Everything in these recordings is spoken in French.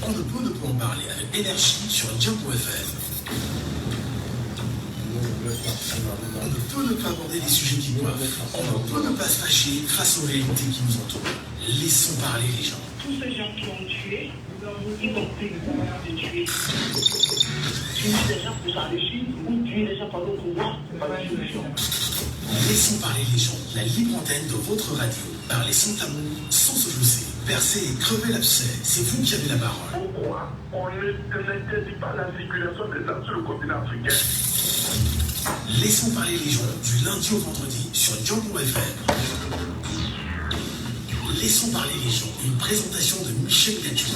On ne peut en parler avec énergie sur Djambo FM. On ne peut ne pas aborder les sujets qui doivent. On ne peut ne pas se fâcher face aux réalités qui nous entourent. Laissons parler les gens. Tous ces gens qui ont tué, y compris les moyens de tuer. Tuer les gens pour sa régime ou tuer les gens par le pouvoir, c'est pas la solution. Laissons parler les gens. La libre antenne de votre radio. Parlez sans tabou, sans se fausser. Percez et crevez l'abcès. C'est vous qui avez la parole. Pourquoi on n'interdit pas la circulation des armes sur le continent africain? Laissons parler les gens du lundi au vendredi sur Djambo FM. Laissons parler les gens. Une présentation de Michel Gatiou.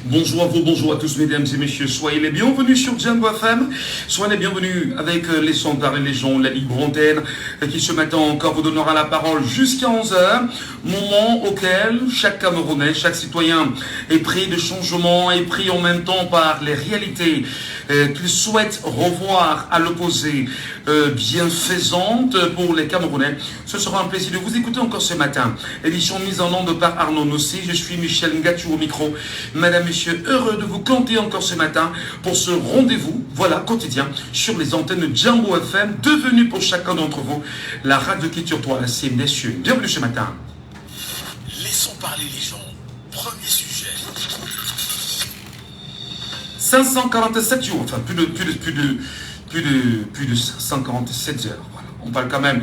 Bonjour à vous, bonjour à tous mesdames et messieurs, soyez les bienvenus sur Djambo FM, soyez les bienvenus avec Laissons parler les gens, la libre antenne qui ce matin encore vous donnera la parole jusqu'à 11h, moment auquel chaque Camerounais, chaque citoyen est pris de changement, est pris en même temps par les réalités qu'il souhaite revoir à l'opposé bienfaisante pour les Camerounais. Ce sera un plaisir de vous écouter encore ce matin. Édition mise en onde par Arnaud Nossi, je suis Michel Gatiou au micro. Mesdames, Messieurs, heureux de vous compter encore ce matin pour ce rendez-vous, voilà, quotidien, sur les antennes de Djambo FM, devenu pour chacun d'entre vous la radio qui tutoie. C'est messieurs, bienvenue ce matin. Laissons parler les gens. Premier sujet. 547 jours, enfin plus de 547 heures. Voilà. On parle quand même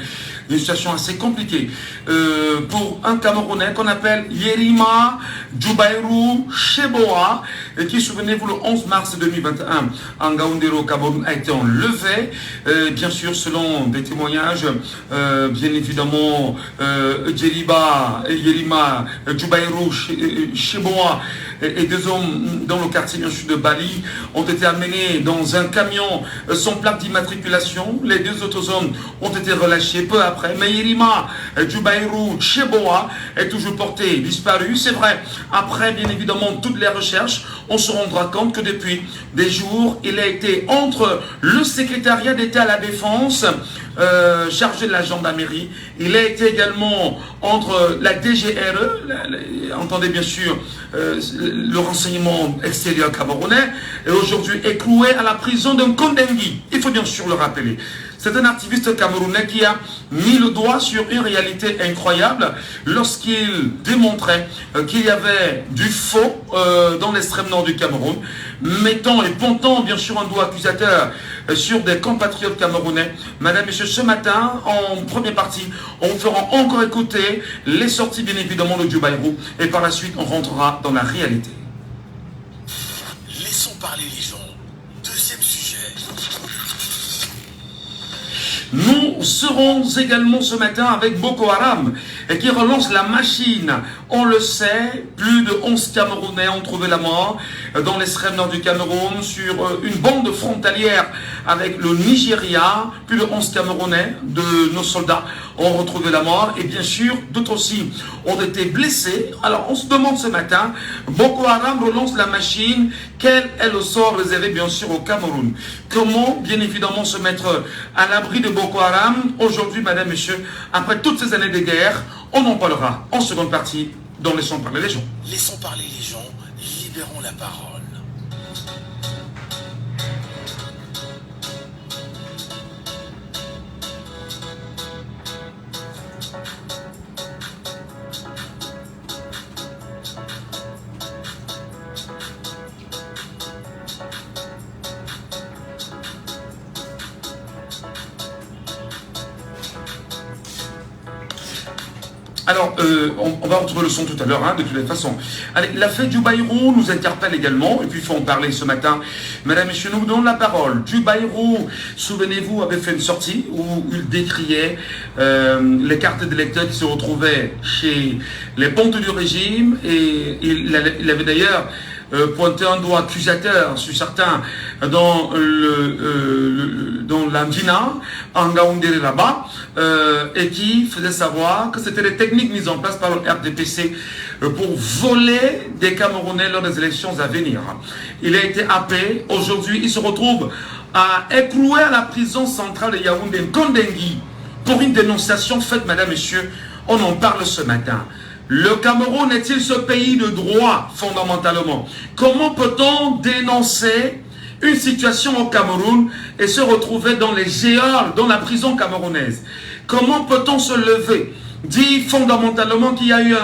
d'une situation assez compliquée pour un Camerounais qu'on appelle Yerima Djoubaïrou Cheboa, qui, souvenez-vous, le 11 mars 2021, en Gaoundéro, Cameroun, a été enlevé. Bien sûr, selon des témoignages, bien évidemment, Yerima Djoubaïrou Cheboa et deux hommes dans le quartier bien sûr de Bali ont été amenés dans un camion sans plaque d'immatriculation. Les deux autres hommes ont été relâchés peu après. Mais Yerima Djoubaïrou Cheboa est toujours porté disparu. C'est vrai, après bien évidemment toutes les recherches, on se rendra compte que depuis des jours, il a été entre le secrétariat d'État à la Défense, chargé de la gendarmerie. Il a été également entre la DGRE, entendez bien sûr le renseignement extérieur camerounais, et aujourd'hui écroué à la prison de Kondengui. Il faut bien sûr le rappeler. C'est un activiste camerounais qui a mis le doigt sur une réalité incroyable lorsqu'il démontrait qu'il y avait du faux dans l'extrême nord du Cameroun, mettant et pointant bien sûr un doigt accusateur sur des compatriotes camerounais. Madame, Messieurs, ce matin, en première partie, on fera encore écouter les sorties bien évidemment de Djoubaïrou et par la suite on rentrera dans la réalité. Laissons parler les gens. Deuxième sujet. Nous serons également ce matin avec Boko Haram et qui relance la machine. On le sait, plus de 11 Camerounais ont trouvé la mort dans l'extrême nord du Cameroun sur une bande frontalière avec le Nigeria. Plus de 11 Camerounais de nos soldats ont retrouvé la mort et bien sûr d'autres aussi ont été blessés. Alors on se demande ce matin, Boko Haram relance la machine. Quel est le sort réservé bien sûr au Cameroun? Comment bien évidemment se mettre à l'abri de Boko Haram aujourd'hui, mesdames, messieurs, après toutes ces années de guerre? On en parlera en seconde partie dans Laissons parler les gens. Laissons parler les gens, libérons la parole. Alors, on va retrouver le son tout à l'heure, de toutes les façons. Allez, la fête Djoubaïrou nous interpelle également, et puis il faut en parler ce matin. Mesdames et messieurs, nous vous donnons la parole. Djoubaïrou, souvenez-vous, avait fait une sortie où il décriait les cartes d'électeurs qui se retrouvaient chez les pontes du régime, et il avait d'ailleurs pointé un doigt accusateur sur certains dans la Mdina, en Ngaoundéré là-bas, et qui faisait savoir que c'était les techniques mises en place par le RDPC pour voler des Camerounais lors des élections à venir. Il a été happé. Aujourd'hui, il se retrouve écroué à la prison centrale de Yaoundé, Kondengui, pour une dénonciation faite, madame, messieurs. On en parle ce matin. Le Cameroun est-il ce pays de droit fondamentalement? Comment peut-on dénoncer une situation au Cameroun et se retrouver dans les géoles, dans la prison camerounaise? Comment peut-on se lever, dire fondamentalement qu'il y a eu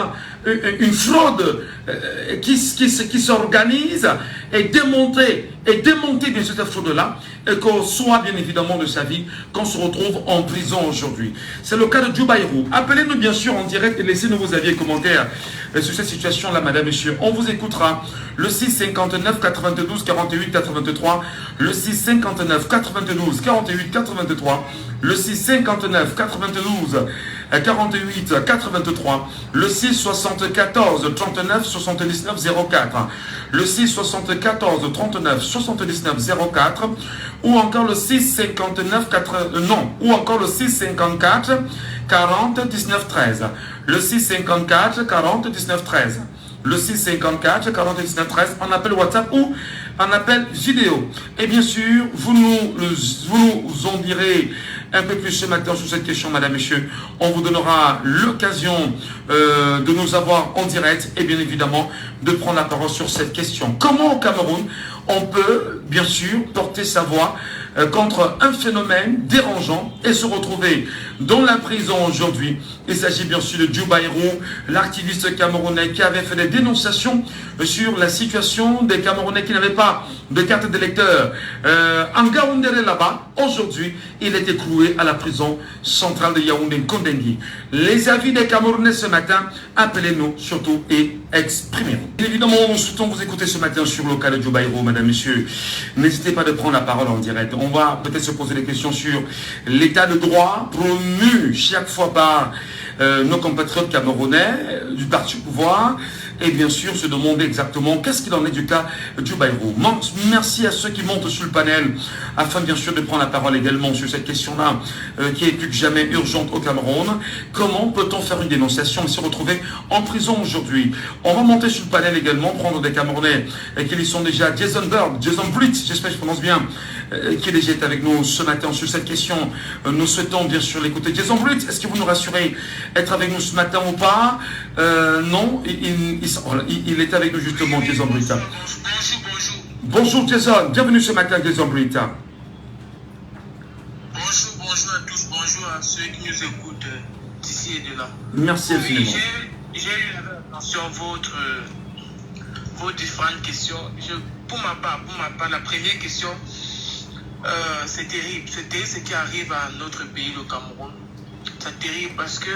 une fraude qui s'organise et démonter bien sûr cette fraude-là, et qu'on soit bien évidemment de sa vie, qu'on se retrouve en prison aujourd'hui. C'est le cas de Djoubaïrou. Appelez-nous bien sûr en direct et laissez-nous vos avis et commentaires sur cette situation-là, madame, messieurs. On vous écoutera. Le 6 59 92 48 83, le 6 59 92 48 83, le 6 59 92 48 83, le 6 74 39 79 04, le 6 74 39 79 04, ou encore le 6 59 ou encore le 6 54 40 19 13, le 6 54 40 19 13. Le 654 40 19 13 en appel WhatsApp ou en appel vidéo. Et bien sûr, vous nous en direz un peu plus ce matin sur cette question, madame, messieurs. On vous donnera l'occasion de nous avoir en direct et bien évidemment de prendre la parole sur cette question. Comment au Cameroun on peut bien sûr porter sa voix contre un phénomène dérangeant et se retrouver dans la prison aujourd'hui? Il s'agit bien sûr de Djoubaïrou, l'activiste camerounais qui avait fait des dénonciations sur la situation des Camerounais qui n'avaient pas de carte d'électeur. En Ngaoundéré là-bas, aujourd'hui, il est écroué à la prison centrale de Yaoundé, Kondengui. Les avis des Camerounais ce matin, appelez-nous surtout et exprimez-vous. Évidemment, nous souhaitons vous écouter ce matin sur le cas de Djoubaïrou, mesdames, messieurs. N'hésitez pas de prendre la parole en direct. On va peut-être se poser des questions sur l'état de droit promu chaque fois par nos compatriotes camerounais du parti au pouvoir, et bien sûr se demander exactement qu'est-ce qu'il en est du cas Djoubaïrou. Merci à ceux qui montent sur le panel afin bien sûr de prendre la parole également sur cette question-là qui est plus que jamais urgente au Cameroun. Comment peut-on faire une dénonciation et se retrouver en prison aujourd'hui? On va monter sur le panel également, prendre des Camerounais qui y sont déjà. Jason Bird, Jason Blitz, j'espère que je prononce bien, qui est déjà avec nous ce matin sur cette question. Nous souhaitons bien sûr l'écouter. Jason Blitz, est-ce que vous nous rassurez être avec nous ce matin ou pas? Non, il est avec nous justement, Jason Blitz. Bonjour. Bonjour Jason, bienvenue ce matin, Jason Blitz. Bonjour à tous, bonjour à ceux qui nous écoutent d'ici et de là. Merci infiniment. J'ai eu attention vos différentes questions. Pour ma part, la première question, c'est terrible. C'est terrible ce qui arrive à notre pays, le Cameroun. C'est terrible parce que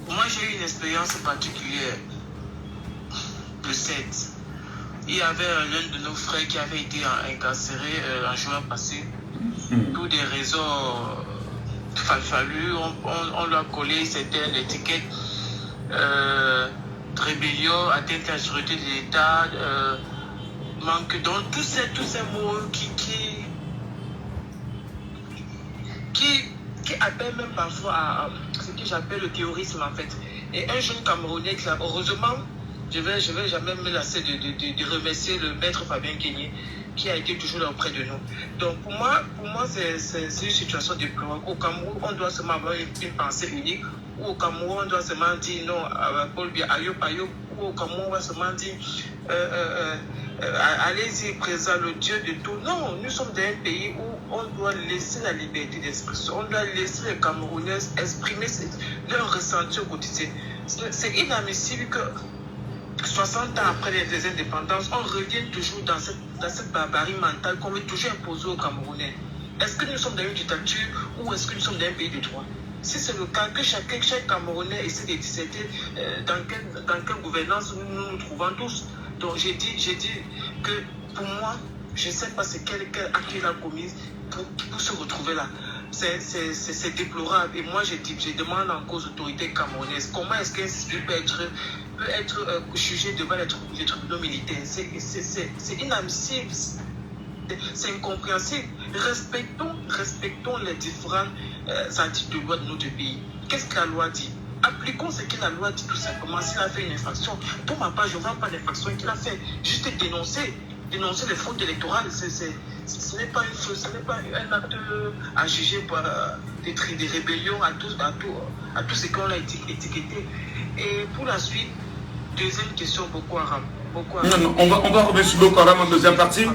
moi j'ai eu une expérience particulière. Le 7. Il y avait l'un de nos frères qui avait été incarcéré en juin passé. Pour des raisons fallues, on lui a collé certaines étiquettes, rébellion, atteinte à la sûreté de l'État, manque donc tous ces mots qui appellent même parfois à ce que j'appelle le terrorisme en fait. Et un jeune Camerounais qui a, heureusement, je vais jamais me lasser de remercier le maître Fabien Kenyé qui a été toujours là auprès de nous. Donc pour moi c'est une situation déplorable. Au Cameroun, on doit seulement avoir une pensée unique. Ou au Cameroun, on doit seulement dire non à Paul Biya, Ayop, ou au Cameroun, on va seulement dire allez-y, présent le Dieu de tout. Non, nous sommes dans un pays où on doit laisser la liberté d'expression. On doit laisser les Camerounais exprimer leur ressenti au quotidien. C'est inadmissible que 60 ans après les indépendances, on revient toujours dans cette barbarie mentale qu'on veut toujours imposer aux Camerounais. Est-ce que nous sommes dans une dictature ou est-ce que nous sommes dans un pays de droit? Si c'est le cas, que chaque Camerounais essaie de discerner dans quelle gouvernance nous nous trouvons tous. Donc j'ai dit que pour moi, je ne sais pas quel acte il a commis pour se retrouver là. c'est déplorable. Et moi, je demande encore aux autorités camerounaises comment est-ce qu'un civil peut être jugé devant les tribunaux militaires. C'est inadmissible. C'est incompréhensible. Respectons les différents articles de loi de notre pays. Qu'est-ce que la loi dit? Appliquons ce que la loi dit tout simplement. S'il a fait une infraction, pour ma part, je ne vois pas d'infraction qu'il a fait. Juste dénoncer les fraudes électorales. Ce n'est pas un acte à juger pour des rébellions à tout ce qu'on a étiqueté. Et pour la suite, deuxième question, Boko Haram. Non, on va revenir sur Boko Haram en deuxième partie.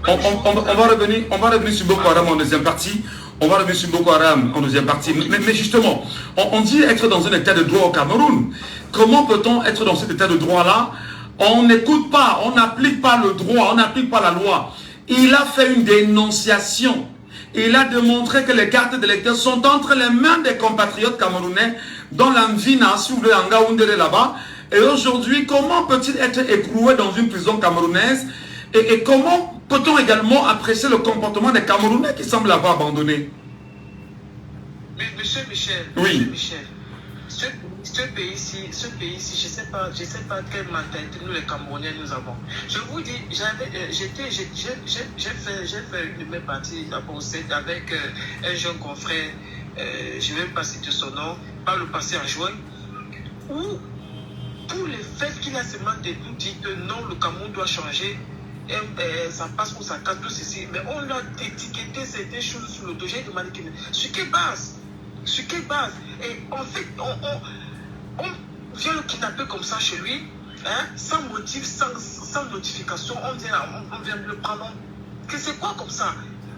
On va revenir sur Boko Haram en deuxième partie. On va revenir sur Boko Haram en deuxième partie. Mais justement, on dit être dans un état de droit au Cameroun. Comment peut-on être dans cet état de droit-là? On n'écoute pas, on n'applique pas le droit, on n'applique pas la loi. Il a fait une dénonciation. Il a démontré que les cartes d'électeurs sont entre les mains des compatriotes camerounais dans l'Amvina, si vous voulez, en Gaoundéré là-bas. Et aujourd'hui, comment peut-il être écroué dans une prison camerounaise? Et comment peut-on également apprécier le comportement des Camerounais qui semblent avoir abandonné? Mais Monsieur Michel, ce pays-ci, je sais pas quelle mentalité nous les Camerounais nous avons. Je vous dis, j'ai fait une même partie d'abord avec un jeune confrère, je ne vais pas citer son nom, par le passé en juin, où pour les faits qu'il a seulement nous dit que non, le Cameroun doit changer, ça passe pour ça casse tout ceci, mais on a étiqueté certaines choses sur le dos. J'ai demandé sur quelle base? Et en fait, on vient le kidnapper comme ça chez lui, hein, sans motif, sans notification, on vient le prendre. C'est quoi comme ça?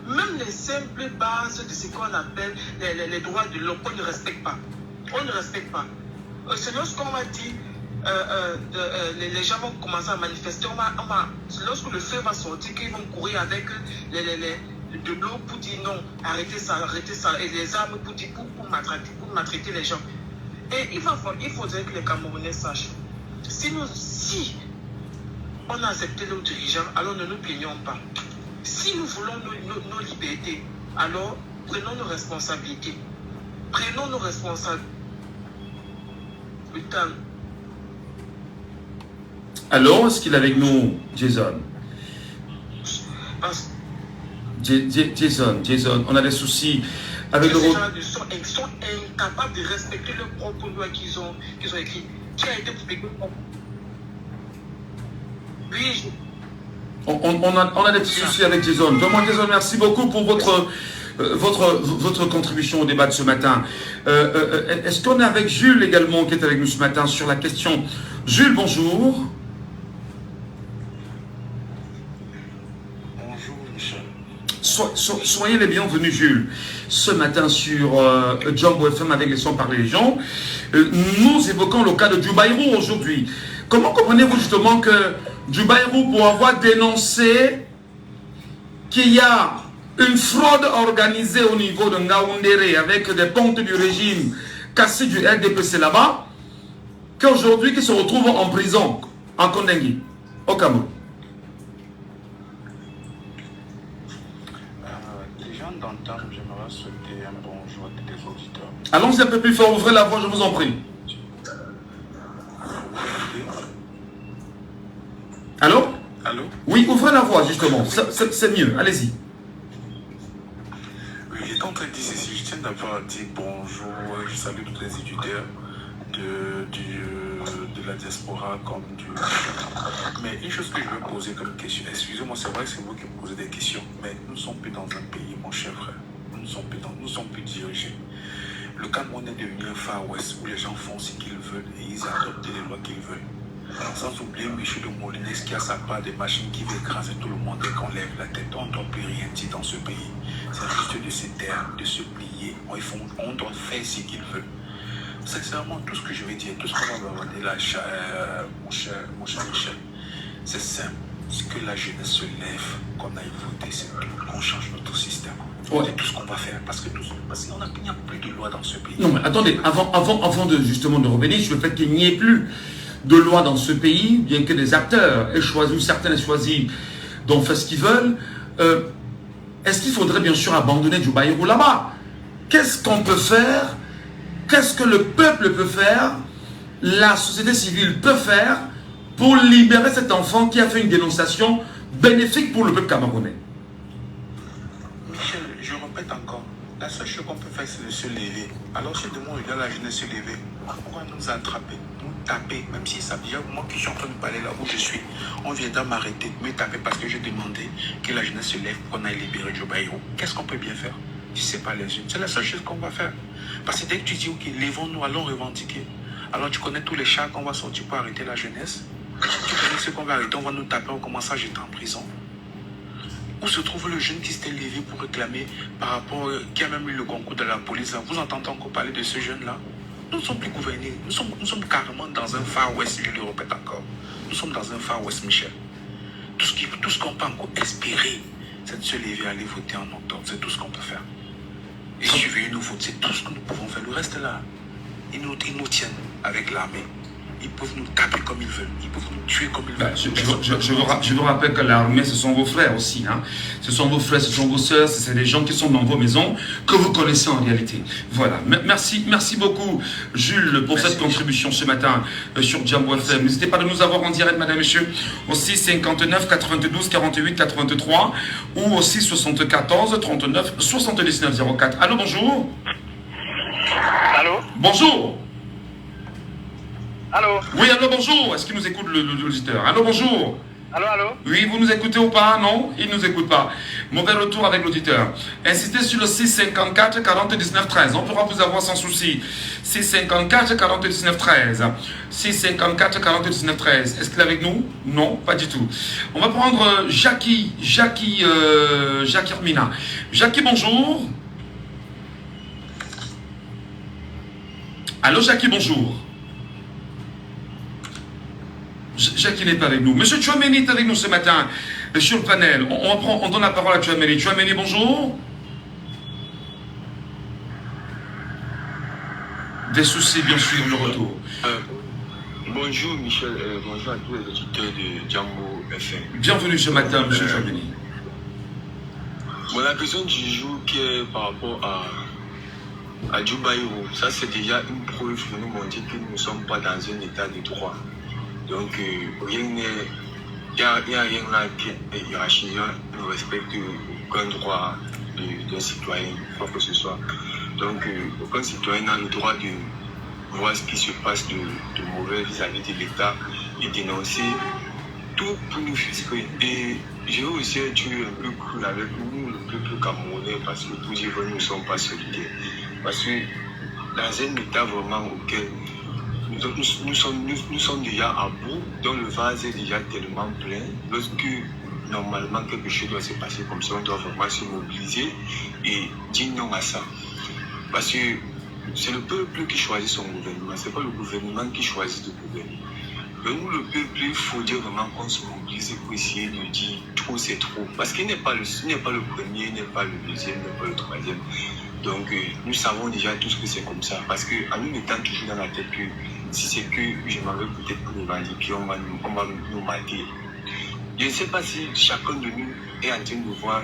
Même les simples bases de ce qu'on appelle les droits de l'homme, on ne respecte pas. C'est lorsqu'on m'a dit les gens vont commencer à manifester, lorsque le feu va sortir, qu'ils vont courir avec de l'eau pour dire non, arrêtez ça, et les armes pour maltraiter les gens. Et il faudrait que les Camerounais sachent, si on a accepté nos dirigeants, alors ne nous plaignons pas. Si nous voulons nos libertés, alors prenons nos responsabilités. Putain. Alors, est-ce qu'il est avec nous, Jason? Jason, on a des soucis avec le... Ces gens ils sont incapables de respecter leurs propres lois qu'ils ont écrites. Qui a été publié? Oui. On a des petits soucis avec Jason. Vraiment, Jason, merci beaucoup pour votre contribution au débat de ce matin. Est-ce qu'on est avec Jules également qui est avec nous ce matin sur la question? Jules, bonjour. Soyez les bienvenus, Jules. Ce matin sur Jumbo FM avec les sons par les gens, nous évoquons le cas de Djubaïrou aujourd'hui. Comment comprenez-vous justement que Djubaïrou, pour avoir dénoncé qu'il y a une fraude organisée au niveau de Ngaoundéré avec des comptes du régime cassés du RDPC là-bas, qu'aujourd'hui qu'il se retrouve en prison, en Kondengui, au Cameroun? J'aimerais souhaiter un bonjour à tous les auditeurs. Allons-y un peu plus fort, ouvrez la voix, je vous en prie. Allô? Allô? Oui, ouvrez la voix justement, c'est mieux, allez-y. Oui, j'étais en train de dire ceci, je tiens d'abord à dire bonjour, je salue tous les éditeurs de la diaspora comme du... Mais une chose que je veux poser comme question, excusez-moi, c'est vrai que c'est vous qui me posez des questions, mais nous ne sommes plus dans un pays, mon cher frère. Nous ne sommes plus dirigés. Le Cameroun est devenu un Far West où les gens font ce qu'ils veulent et ils adoptent les lois qu'ils veulent. Sans oublier Michel de Molinès qui a sa part des machines qui veut écraser tout le monde et qu'on lève la tête. On ne doit plus rien dire dans ce pays. C'est juste de se taire, de se plier. On doit faire ce qu'ils veulent. Sincèrement, tout ce que je vais dire, tout ce qu'on va demander là, mon cher Michel, c'est simple. Ce que la jeunesse se lève, qu'on aille voter, c'est qu'on change notre système. Ouais. C'est tout ce qu'on va faire parce qu'il n'y a plus de loi dans ce pays. Non mais attendez, avant de justement de revenir sur le fait qu'il n'y ait plus de loi dans ce pays, bien que des acteurs aient choisi, certains aient choisi d'en faire ce qu'ils veulent, est-ce qu'il faudrait bien sûr abandonner Djubaïrou là-bas? qu'est-ce qu'on peut faire? Qu'est-ce que le peuple peut faire? La société civile peut faire pour libérer cet enfant qui a fait une dénonciation bénéfique pour le peuple camerounais? Michel, je répète encore, la seule chose qu'on peut faire, c'est de se lever. Alors, si demain, il y a la jeunesse se lever, on va nous attraper, nous taper, même si ça vient, moi qui suis en train de parler là où je suis, on viendra m'arrêter, me taper parce que j'ai demandé que la jeunesse se lève pour qu'on aille libérer Joe Bayrou. Qu'est-ce qu'on peut bien faire si ce n'est pas les unes? C'est la seule chose qu'on va faire. Parce que dès que tu dis, ok, lèvons-nous, allons revendiquer. Alors tu connais tous les chars qu'on va sortir pour arrêter la jeunesse. Tu connais ceux qu'on va arrêter, on va nous taper, on commence à jeter en prison. Où se trouve le jeune qui s'était levé pour réclamer par rapport, qui a même eu le concours de la police là? Vous entendez encore parler de ce jeune-là? Nous ne sommes plus gouvernés. Nous sommes carrément dans un Far West, je le répète encore. Nous sommes dans un Far West, Michel. Tout ce qu'on peut encore espérer, c'est de se lever, aller voter en octobre. C'est tout ce qu'on peut faire. Et suivez nous voter, c'est tout ce que nous pouvons faire. Le reste là, ils nous tiennent avec l'armée. Ils peuvent nous taper comme ils veulent. Ils peuvent nous tuer comme ils veulent. Je vous rappelle que l'armée, ce sont vos frères aussi. Hein. Ce sont vos frères, ce sont vos sœurs. C'est des gens qui sont dans vos maisons que vous connaissez en réalité. Voilà. Merci beaucoup, Jules, pour cette contribution ce matin sur Jambo FM. N'hésitez pas à nous avoir en direct, madame, messieurs, au 6 59 92 48 83 ou au 6 74 39 79 04. Allô, bonjour. Allô. Bonjour. Allô. Oui, allô, bonjour. Est-ce qu'il nous écoute l'auditeur? Allô, bonjour. Allô, allô. Oui, vous nous écoutez ou pas? Non, il ne nous écoute pas. Mauvais retour avec l'auditeur. Insistez sur le 654 40 19 13. On pourra vous avoir sans souci. 654 40 19 13. 654 40 19 13. Est-ce qu'il est avec nous? Non, pas du tout. On va prendre Jackie Hermina. Jackie, bonjour. Allô, Jackie, bonjour. Jackie n'est pas avec nous. Monsieur Chouameni est avec nous ce matin sur le panel. On donne la parole à Chouameni. Chouameni, bonjour. Des soucis, bien sûr, le retour. Bonjour Michel, bonjour à tous les auditeurs de Jambo FM. Bienvenue ce matin, monsieur Chouameni. Bon, la question du jour qui est par rapport à Joe Bayrou, ça c'est déjà une preuve pour nous montrer que nous ne sommes pas dans un état de droit. Donc, rien n'est. Il n'y a rien là qui est hiérarchisé. On ne respecte aucun droit d'un citoyen, quoi que ce soit. Donc, aucun citoyen n'a le droit de voir ce qui se passe de mauvais vis-à-vis de l'État et dénoncer tout pour nous frustrer. Et je veux aussi être un peu cool avec nous, le peuple camerounais, parce que pour dire que nous ne sommes pas solidaires. Parce que dans un État vraiment auquel nous sommes déjà à bout, dont le vase est déjà tellement plein. Lorsque normalement quelque chose doit se passer comme ça, on doit vraiment se mobiliser et dire non à ça. Parce que c'est le peuple qui choisit son gouvernement, c'est pas le gouvernement qui choisit de gouverner. Mais nous, le peuple, il faut dire vraiment qu'on se mobilise pour essayer de dire trop c'est trop. Parce qu'il n'est pas le premier, il n'est pas le deuxième, il n'est pas le troisième. Donc nous savons déjà tous que c'est comme ça. Parce qu'en nous mettant toujours dans la tête que si c'est que je m'en veux peut-être pour revendiquer, on va nous mater. Je ne sais pas si chacun de nous est en train de voir,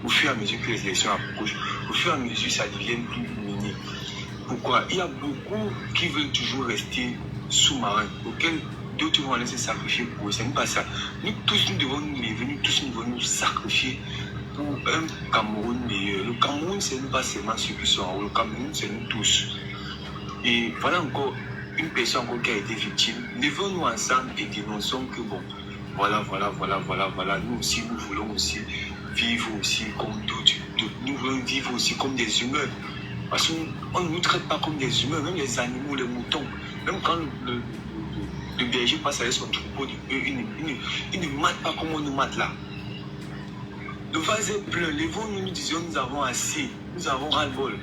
au fur et à mesure que les élections approchent, au fur et à mesure ça devient plus lumineux. Pourquoi? Il y a beaucoup qui veulent toujours rester sous-marins, auxquels d'autres vont aller se sacrifier pour eux. Ce n'est pas ça. Nous tous, nous devons nous lever, nous tous, nous devons nous sacrifier pour un Cameroun meilleur. Le Cameroun, ce n'est pas seulement ceux qui sont en haut, le Cameroun, c'est nous tous. Et voilà encore une personne encore qui a été victime. Levons-nous ensemble et dénonçons que bon, voilà. Nous aussi, nous voulons aussi vivre aussi comme d'autres. Nous voulons vivre aussi comme des humains. Parce qu'on ne nous traite pas comme des humains, même les animaux, les moutons. Même quand le berger passe avec son troupeau, il ne mate pas comme on nous mate là. Le vase est plein, levons-nous, nous disons nous avons assez, nous avons ras-le-bol.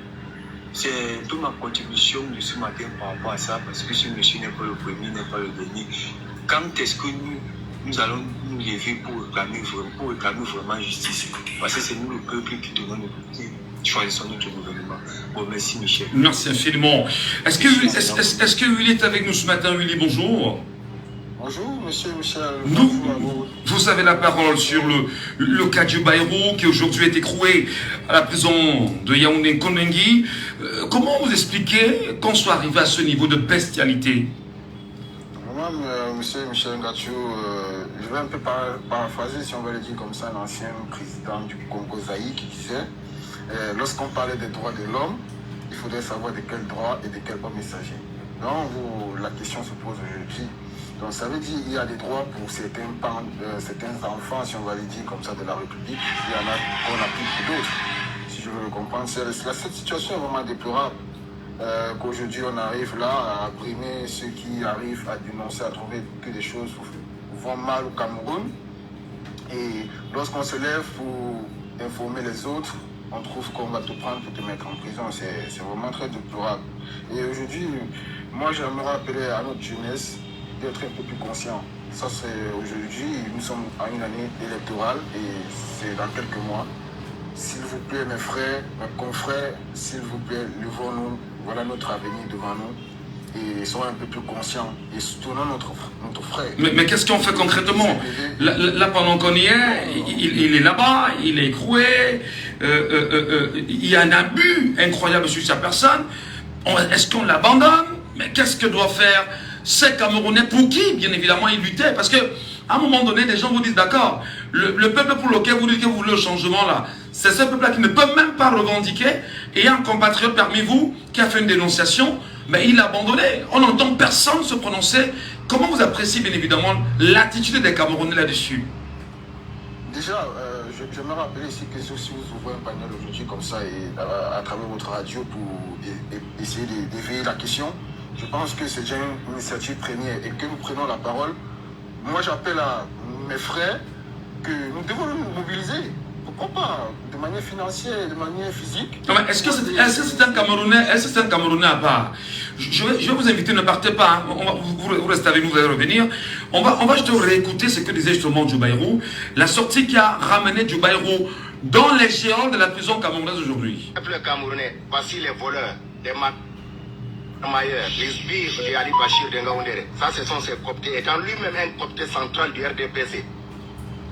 C'est un peu ma contribution de ce matin par rapport à ça, parce que ce monsieur n'est pas le premier, n'est pas le dernier. Quand est-ce que nous allons nous lever pour réclamer vraiment justice? Parce que c'est nous le peuple qui donnons notre choisissons notre gouvernement. Bon, merci Michel. Merci infiniment. Est-ce que Willy est avec nous ce matin? Willy, bonjour. Bonjour, monsieur Michel. Vous avez la parole sur le cas du Bayrou qui aujourd'hui est écroué à la prison de Yaoundé-Kondengi. Comment vous expliquez qu'on soit arrivé à ce niveau de bestialité? Moi, monsieur Michel Ngacho, je vais un peu paraphraser, si on va le dire comme ça, l'ancien président du Congo Zaïre qui disait lorsqu'on parlait des droits de l'homme, il faudrait savoir de quels droits et de quels homme il s'agit. Donc, la question se pose aujourd'hui. Donc ça veut dire qu'il y a des droits pour certains enfants, si on va les dire comme ça, de la République. Il y en a qu'on applique pour d'autres, si je veux le comprendre. Cette situation est vraiment déplorable. Qu'aujourd'hui on arrive là à brimer ceux qui arrivent à dénoncer, à trouver que des choses vont mal au Cameroun. Et lorsqu'on se lève pour informer les autres, on trouve qu'on va te prendre pour te mettre en prison. C'est vraiment très déplorable. Et aujourd'hui, moi j'aimerais appeler à notre jeunesse d'être un peu plus conscient. Ça c'est aujourd'hui, nous sommes en une année électorale et c'est dans quelques mois. S'il vous plaît mes frères, mes confrères, s'il vous plaît, levons-nous, voilà notre avenir devant nous et soyons un peu plus conscients et soutenons notre frère. Mais qu'est-ce qu'on fait concrètement? Là pendant qu'on y est, il est là-bas, il est écroué, il y a un abus incroyable sur sa personne. Est-ce qu'on l'abandonne? Mais qu'est-ce que doit faire ces Camerounais pour qui, bien évidemment, ils luttaient? Parce que à un moment donné, les gens vous disent, d'accord, le peuple pour lequel vous dites que vous voulez le changement là, c'est ce peuple-là qui ne peut même pas revendiquer. Et un compatriote parmi vous qui a fait une dénonciation, mais il a abandonné. On n'entend personne se prononcer. Comment vous appréciez bien évidemment l'attitude des Camerounais là-dessus? Déjà, je me rappelle ici que si vous ouvrez un panel aujourd'hui comme ça et à travers votre radio pour essayer d'éveiller la question, je pense que c'est déjà une initiative première et que nous prenons la parole. Moi, j'appelle à mes frères que nous devons nous mobiliser. Pourquoi pas? De manière financière, de manière physique. Est-ce que c'est un Camerounais à part? Je vais vous inviter, ne partez pas. Hein. Vous restez avec nous, vous allez revenir. On va juste réécouter ce que disait justement Djou Bayrou. La sortie qui a ramené Djou Bayrou dans les géants de la prison camerounaise aujourd'hui. Le peuple camerounais, voici les voleurs, les mailleurs, les sbires de Ali Bachir de Ngaoundéré. Ça, ce sont ses coptés, étant lui-même un copté central du RDPC.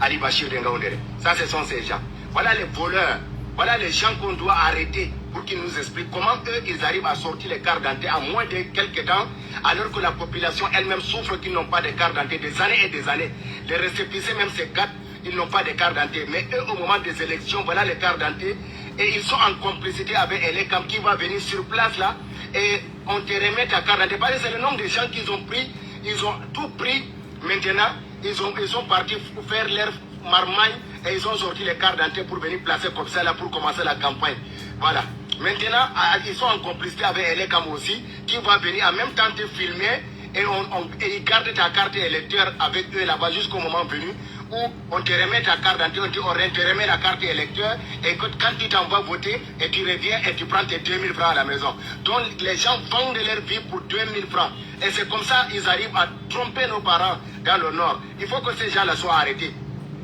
Ali Bachir de Ngaoundéré. Ça, ce sont ces gens. Voilà les voleurs. Voilà les gens qu'on doit arrêter pour qu'ils nous expliquent comment eux, ils arrivent à sortir les cartes d'identité à moins de quelques temps, alors que la population elle-même souffre qu'ils n'ont pas de cartes d'identité des années et des années. Les récépissés, même ces gars, ils n'ont pas de cartes d'identité. Mais eux, au moment des élections, voilà les cartes d'identité. Et ils sont en complicité avec Elekam qui va venir sur place là. Et on te remet ta carte d'identité. Parce que c'est le nombre de gens qu'ils ont pris. Ils ont tout pris. Maintenant, ils sont partis pour faire leur marmaille. Et ils ont sorti les cartes d'identité pour venir placer comme ça là pour commencer la campagne. Voilà. Maintenant, ils sont en complicité avec Elekam aussi, qui va venir en même temps te filmer et ils gardent ta carte électeur avec eux là-bas jusqu'au moment venu où on te remet ta carte d'identité, on te remet la carte électeur et quand tu t'en vas voter et tu reviens et tu prends tes 2000 francs à la maison. Donc les gens vendent leur vie pour 2000 francs. Et c'est comme ça qu'ils arrivent à tromper nos parents dans le Nord. Il faut que ces gens-là soient arrêtés.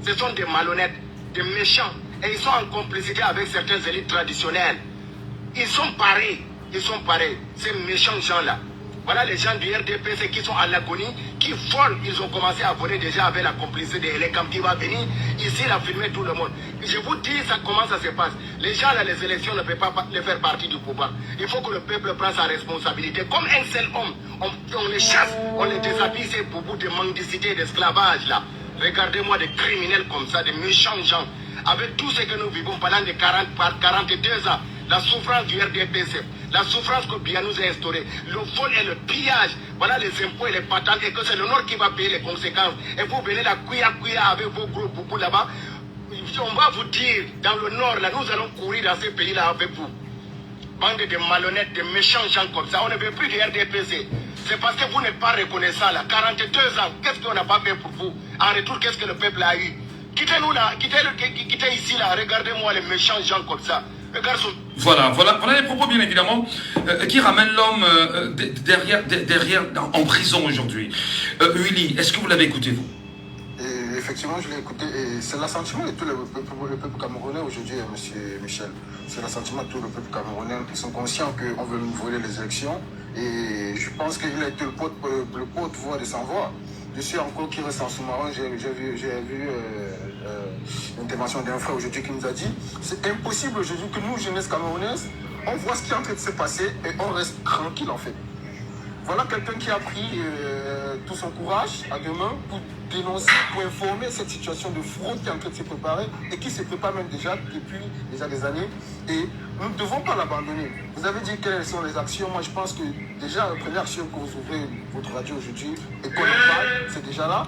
Ce sont des malhonnêtes, des méchants. Et ils sont en complicité avec certaines élites traditionnelles. Ils sont pareils. Ces méchants gens-là. Voilà les gens du RDPC qui sont à l'agonie, qui volent. Ils ont commencé à voler déjà avec la complicité de Elekam qui va venir ici, il a filmé tout le monde. Je vous dis comment ça se passe. Les gens là, les élections ne peuvent pas les faire partie du pouvoir. Il faut que le peuple prenne sa responsabilité. Comme un seul homme, on les chasse, on les déshabille, ces boubous de mendicité, d'esclavage là. Regardez-moi des criminels comme ça, des méchants gens. Avec tout ce que nous vivons pendant 42 ans, la souffrance du RDPC, la souffrance que Biya nous a instaurée, le vol et le pillage, voilà les impôts et les patentes, et que c'est le Nord qui va payer les conséquences. Et vous venez la couilla avec vos gros boubous là-bas. On va vous dire, dans le Nord, là, nous allons courir dans ces pays-là avec vous. Bande de malhonnêtes, de méchants gens comme ça, on ne veut plus de RDPC. C'est parce que vous n'êtes pas reconnaissant là. 42 ans, qu'est-ce qu'on n'a pas fait pour vous? En retour, qu'est-ce que le peuple a eu? Quittez-nous là, quittez ici là, regardez-moi les méchants gens comme ça. Voilà les propos bien évidemment qui ramènent l'homme derrière en prison aujourd'hui. Willy, est-ce que vous l'avez écouté vous? Effectivement, je l'ai écouté et c'est l'assentiment de tout le peuple camerounais aujourd'hui, monsieur Michel. C'est l'assentiment de tout le peuple camerounais. Ils sont conscients qu'on veut nous voler les élections et je pense qu'il a été le porte-voix de sans voix. je suis encore qui reste en sous-marin. J'ai vu l'intervention d'un frère aujourd'hui qui nous a dit c'est impossible aujourd'hui que nous, jeunesse camerounaise, on voit ce qui est en train de se passer et on reste tranquille en fait. Voilà quelqu'un qui a pris tout son courage à deux mains pour dénoncer, pour informer cette situation de fraude qui est en train de se préparer et qui se prépare même déjà depuis déjà des années. Et nous ne devons pas l'abandonner. Vous avez dit quelles sont les actions. Moi, je pense que déjà, la première action que vous ouvrez votre radio aujourd'hui et qu'on en parle, c'est déjà là.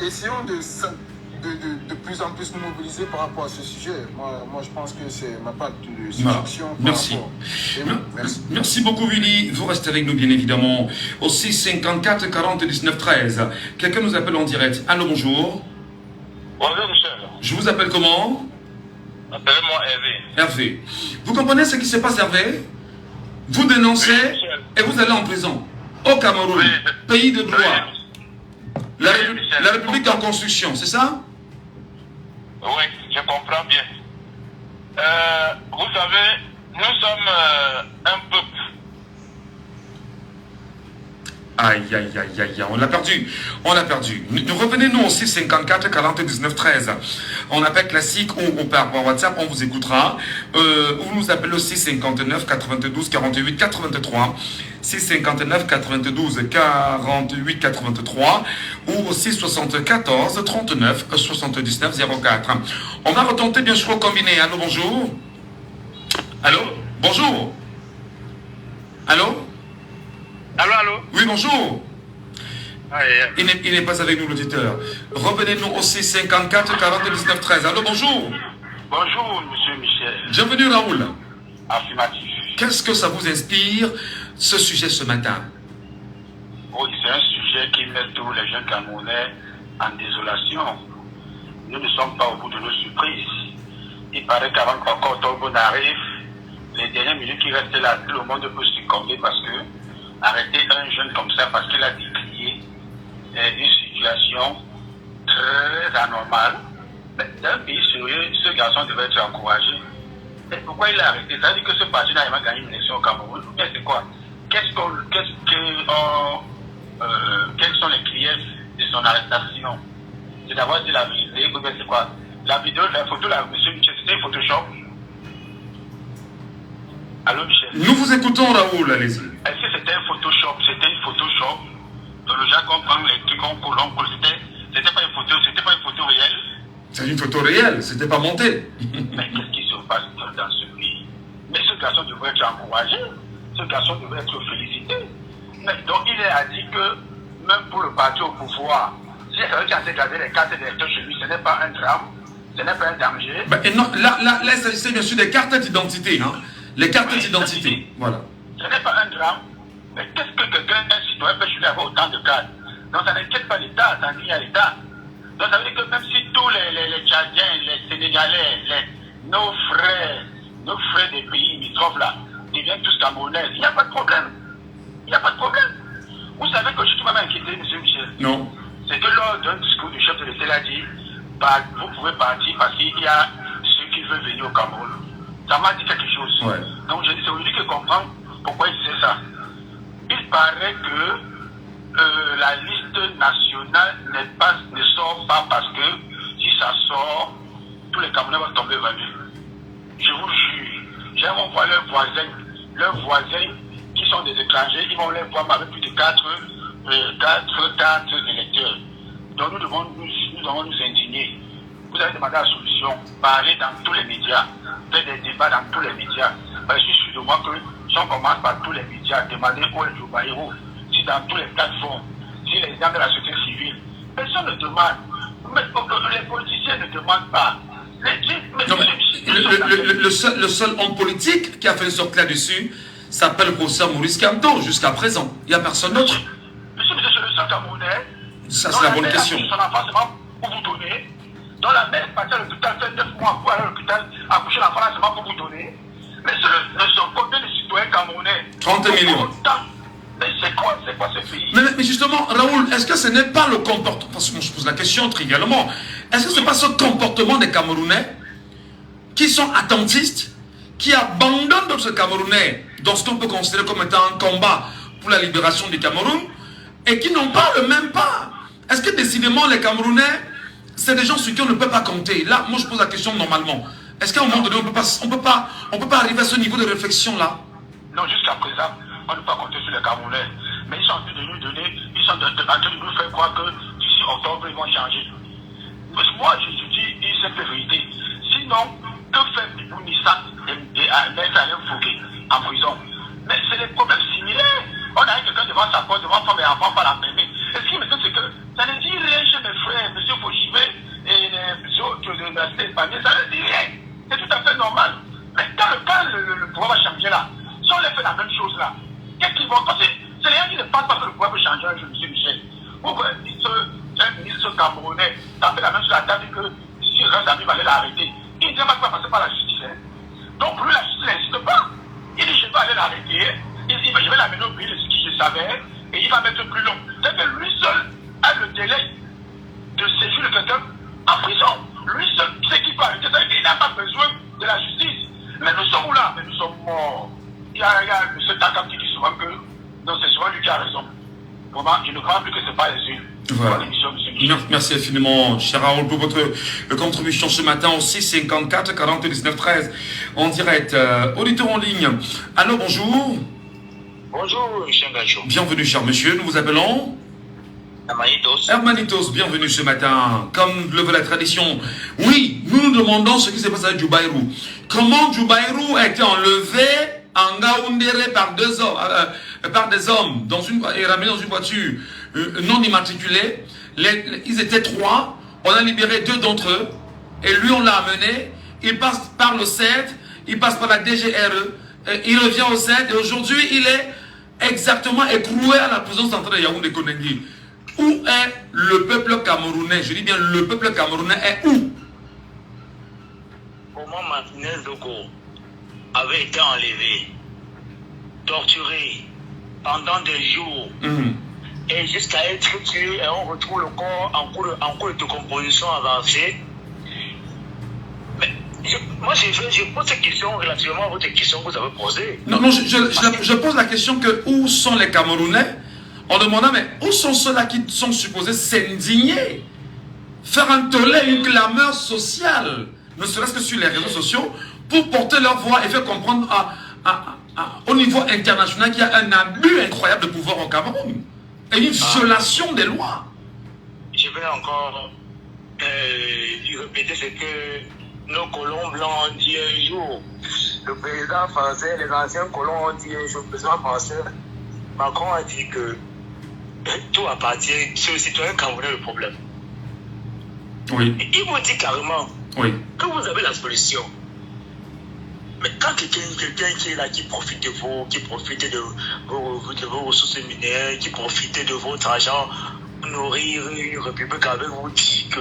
Essayons de plus en plus nous mobiliser par rapport à ce sujet. Moi je pense que c'est ma part de suggestion. Merci. Merci beaucoup, Willy. Vous restez avec nous, bien évidemment, au 654 40 19 13. Quelqu'un nous appelle en direct. Allô, bonjour. Bonjour, Michel. Je vous appelle comment? Appelez-moi Hervé. Hervé. Vous comprenez ce qui se passe, Hervé? Vous dénoncez et vous allez en prison. Au Cameroun, pays de droit. La République en construction, c'est ça? Oui, je comprends bien. Vous savez, nous sommes un peuple. Aïe, aïe, aïe, aïe, on l'a perdu. On l'a perdu. Revenez-nous au 654 40 19 13. On appelle classique, on part par WhatsApp, on vous écoutera. Vous nous appelez au 659 92 48 83. 659 92 48 83 ou au 674 39 79 04. On va retenter bien sûr au combiné. Allô, bonjour. Allô, bonjour. Allô. Allô, allô. Oui, bonjour. Ah, yeah. Il n'est pas avec nous, l'auditeur. Revenez-nous au 654 40 19 13. Allô, bonjour. Bonjour, monsieur Michel. Bienvenue, Raoul. Affirmatif. Qu'est-ce que ça vous inspire, ce sujet, ce matin? Oui, c'est un sujet qui met tous les jeunes Camerounais en désolation. Nous ne sommes pas au bout de nos surprises. Il paraît qu'avant qu'encore Octobre n'arrive, les dernières minutes qui restent là, tout le monde peut succomber parce que arrêter un jeune comme ça parce qu'il a décrié une situation très anormale. D'un pays sérieux, ce garçon devait être encouragé. Et pourquoi il a arrêté? Ça veut dire que ce parti n'a jamais gagné une élection au Cameroun. Mais c'est quoi? Quels sont les griefs de son arrestation? C'est d'avoir dit la vérité. C'est quoi? La vidéo, la photo, monsieur Michel, c'était une Photoshop. Allô, Michel? Nous vous écoutons, Raoul, allez-y. Est-ce que c'était un Photoshop? C'était une Photoshop. Dans le jargon, quand les trucs on colle, c'était pas une photo réelle. C'est une photo réelle, c'était pas monté. Mais qu'est-ce qui se passe dans ce pays? Mais ce garçon devrait être encouragé. Ce garçon devrait être félicité. Mais donc il a dit que même pour le parti au pouvoir, si quelqu'un qui a gardé les cartes d'électeurs chez lui, ce n'est pas un drame, ce n'est pas un danger. Ben, et non, là, il s'agissait bien sûr des cartes d'identité. Hein? Les cartes d'identité. Voilà. Ce n'est pas un drame. Mais qu'est-ce que quelqu'un, un citoyen peut chez lui avoir autant de cartes? Donc ça n'inquiète pas l'État, ça nie à l'État. Donc ça veut dire que même si tous les Tchadiens, les Sénégalais, nos frères des pays limitrophes là, deviennent tous Camerounais, il n'y a pas de problème. Il n'y a pas de problème. Vous savez que je suis même inquiété, M. Michel. Non. C'est que lors d'un discours du chef de l'État, il a dit, vous pouvez partir parce qu'il y a ceux qui veulent venir au Cameroun. Ça m'a dit quelque chose. Ouais. Donc je dis, c'est aujourd'hui que je comprends pourquoi il disait ça. Il paraît que la liste nationale ne sort pas parce que si ça sort, tous les Camerounais vont tomber vanus. Je vous jure, j'aimerais voir leurs voisins qui sont des étrangers, ils vont les voir avec plus de 4 électeurs. Donc nous devons nous indigner. Vous avez demandé la solution, parler dans tous les médias, faire des débats dans tous les médias. Je suis sûr de moi que si on commence par tous les médias, demander où est Joe Bayrou, si dans toutes les plateformes, si les gens de la société civile, personne ne demande. Mais les politiciens ne demandent pas. Le seul homme politique qui a fait une sorte là-dessus s'appelle professeur Maurice Kamto jusqu'à présent. Il n'y a personne d'autre. Monsieur, c'est le seul Camerounais. Ça, c'est la bonne question. Son enfant seulement pour vous donner. Dans la mère partie à l'hôpital, fait 9 mois pour aller à l'hôpital, accoucher l'enfant là seulement pour vous donner. Mais c'est combien de citoyens camerounais? 30 millions. Mais c'est quoi ce pays? Mais justement, Raoul, est-ce que ce n'est pas le comportement, parce que je pose la question trivialement, est-ce que ce n'est pas ce comportement des Camerounais qui sont attentistes, qui abandonnent d'autres Camerounais dans ce qu'on peut considérer comme étant un combat pour la libération du Cameroun, et qui n'ont pas le même pas Est-ce que décidément les Camerounais, c'est des gens sur qui on ne peut pas compter? Là, moi je pose la question normalement. Est-ce qu'à un moment donné, on peut pas arriver à ce niveau de réflexion-là? Non, jusqu'à présent, on ne peut pas compter sur les Camerounais. Mais ils sont en train de nous donner, ils sont en train de nous faire croire que d'ici octobre, ils vont changer. Parce que moi, je dis une simple vérité. Sinon, que fait Bounissa et Alain Fouquet en prison? Mais c'est des problèmes similaires. On a quelqu'un devant sa porte, devant femme et enfant, pas la permet. Et ce qui me dit, c'est que ça ne dit rien chez mes frères, M. Fauchivet et M. Espagnier, ça ne dit rien. C'est tout à fait normal. Mais quand le pouvoir va changer là, si on les fait la même chose là, qu'est-ce qu'ils vont passer? C'est les gens qui ne pensent pas que le pouvoir peut changer un jour, M. Michel. Vous voyez, un ministre camerounais, ça fait la même chose à David que si Razami va aller l'arrêter. Il ne dit pas qu'il va passer par la justice. Hein. Donc lui, la justice n'insiste pas. Il dit je vais aller l'arrêter, je vais l'amener au pays de ce que je savais, et il va mettre plus long. C'est que lui seul a le délai de séjour de quelqu'un en prison. Lui seul sait qu'il peut arrêter. Il n'a pas besoin de la justice. Mais nous sommes où là? Mais nous sommes morts. Il y a M. Takam qui dit souvent que non, c'est souvent lui qui a raison. Vraiment, je ne crois plus que ce n'est pas les unes. Voilà. Merci infiniment, cher Raoul, pour votre contribution ce matin au 654 40 19 13 en direct. Auditeur en ligne. Allô, bonjour. Bonjour, Michel Gacho. Bienvenue, cher monsieur. Nous vous appelons Hermanitos. Hermanitos, bienvenue ce matin. Comme le veut la tradition. Oui, nous nous demandons ce qui s'est passé à Djoubaïrou. Comment Djoubaïrou a été enlevé en Ngaoundéré par des hommes et ramené dans une voiture non immatriculée. Ils étaient 3. On a libéré 2 d'entre eux. Et lui, on l'a amené. Il passe par le CED. Il passe par la DGRE. Il revient au CED. Et aujourd'hui, il est exactement écroué à la prison centrale de Yaoundé-Konengi. Où est le peuple camerounais? Je dis bien, le peuple camerounais est où? Comment Martinez Dogo avait été enlevé, torturé pendant des jours, et jusqu'à être tué, et on retrouve le corps en cours de décomposition avancée. Mais moi, je pose cette question relativement à votre question que vous avez posée. Non, je pose la question que où sont les Camerounais? En demandant, mais où sont ceux-là qui sont supposés s'indigner, faire un tollé, une clameur sociale, ne serait-ce que sur les réseaux sociaux, pour porter leur voix et faire comprendre au niveau international qu'il y a un abus incroyable de pouvoir au Cameroun et une violation des lois. Je vais encore répéter ce que nos colons blancs ont dit un jour. Le président français, les anciens colons ont dit un jour, le président français, Macron a dit que tout appartient, c'est le citoyen camerounais le problème. Oui. Et il vous dit carrément que vous avez la solution. Mais quand quelqu'un qui est là, qui profite de vous, qui profite de vos ressources minières, qui profite de votre argent, nourrir une république avec vous, dit que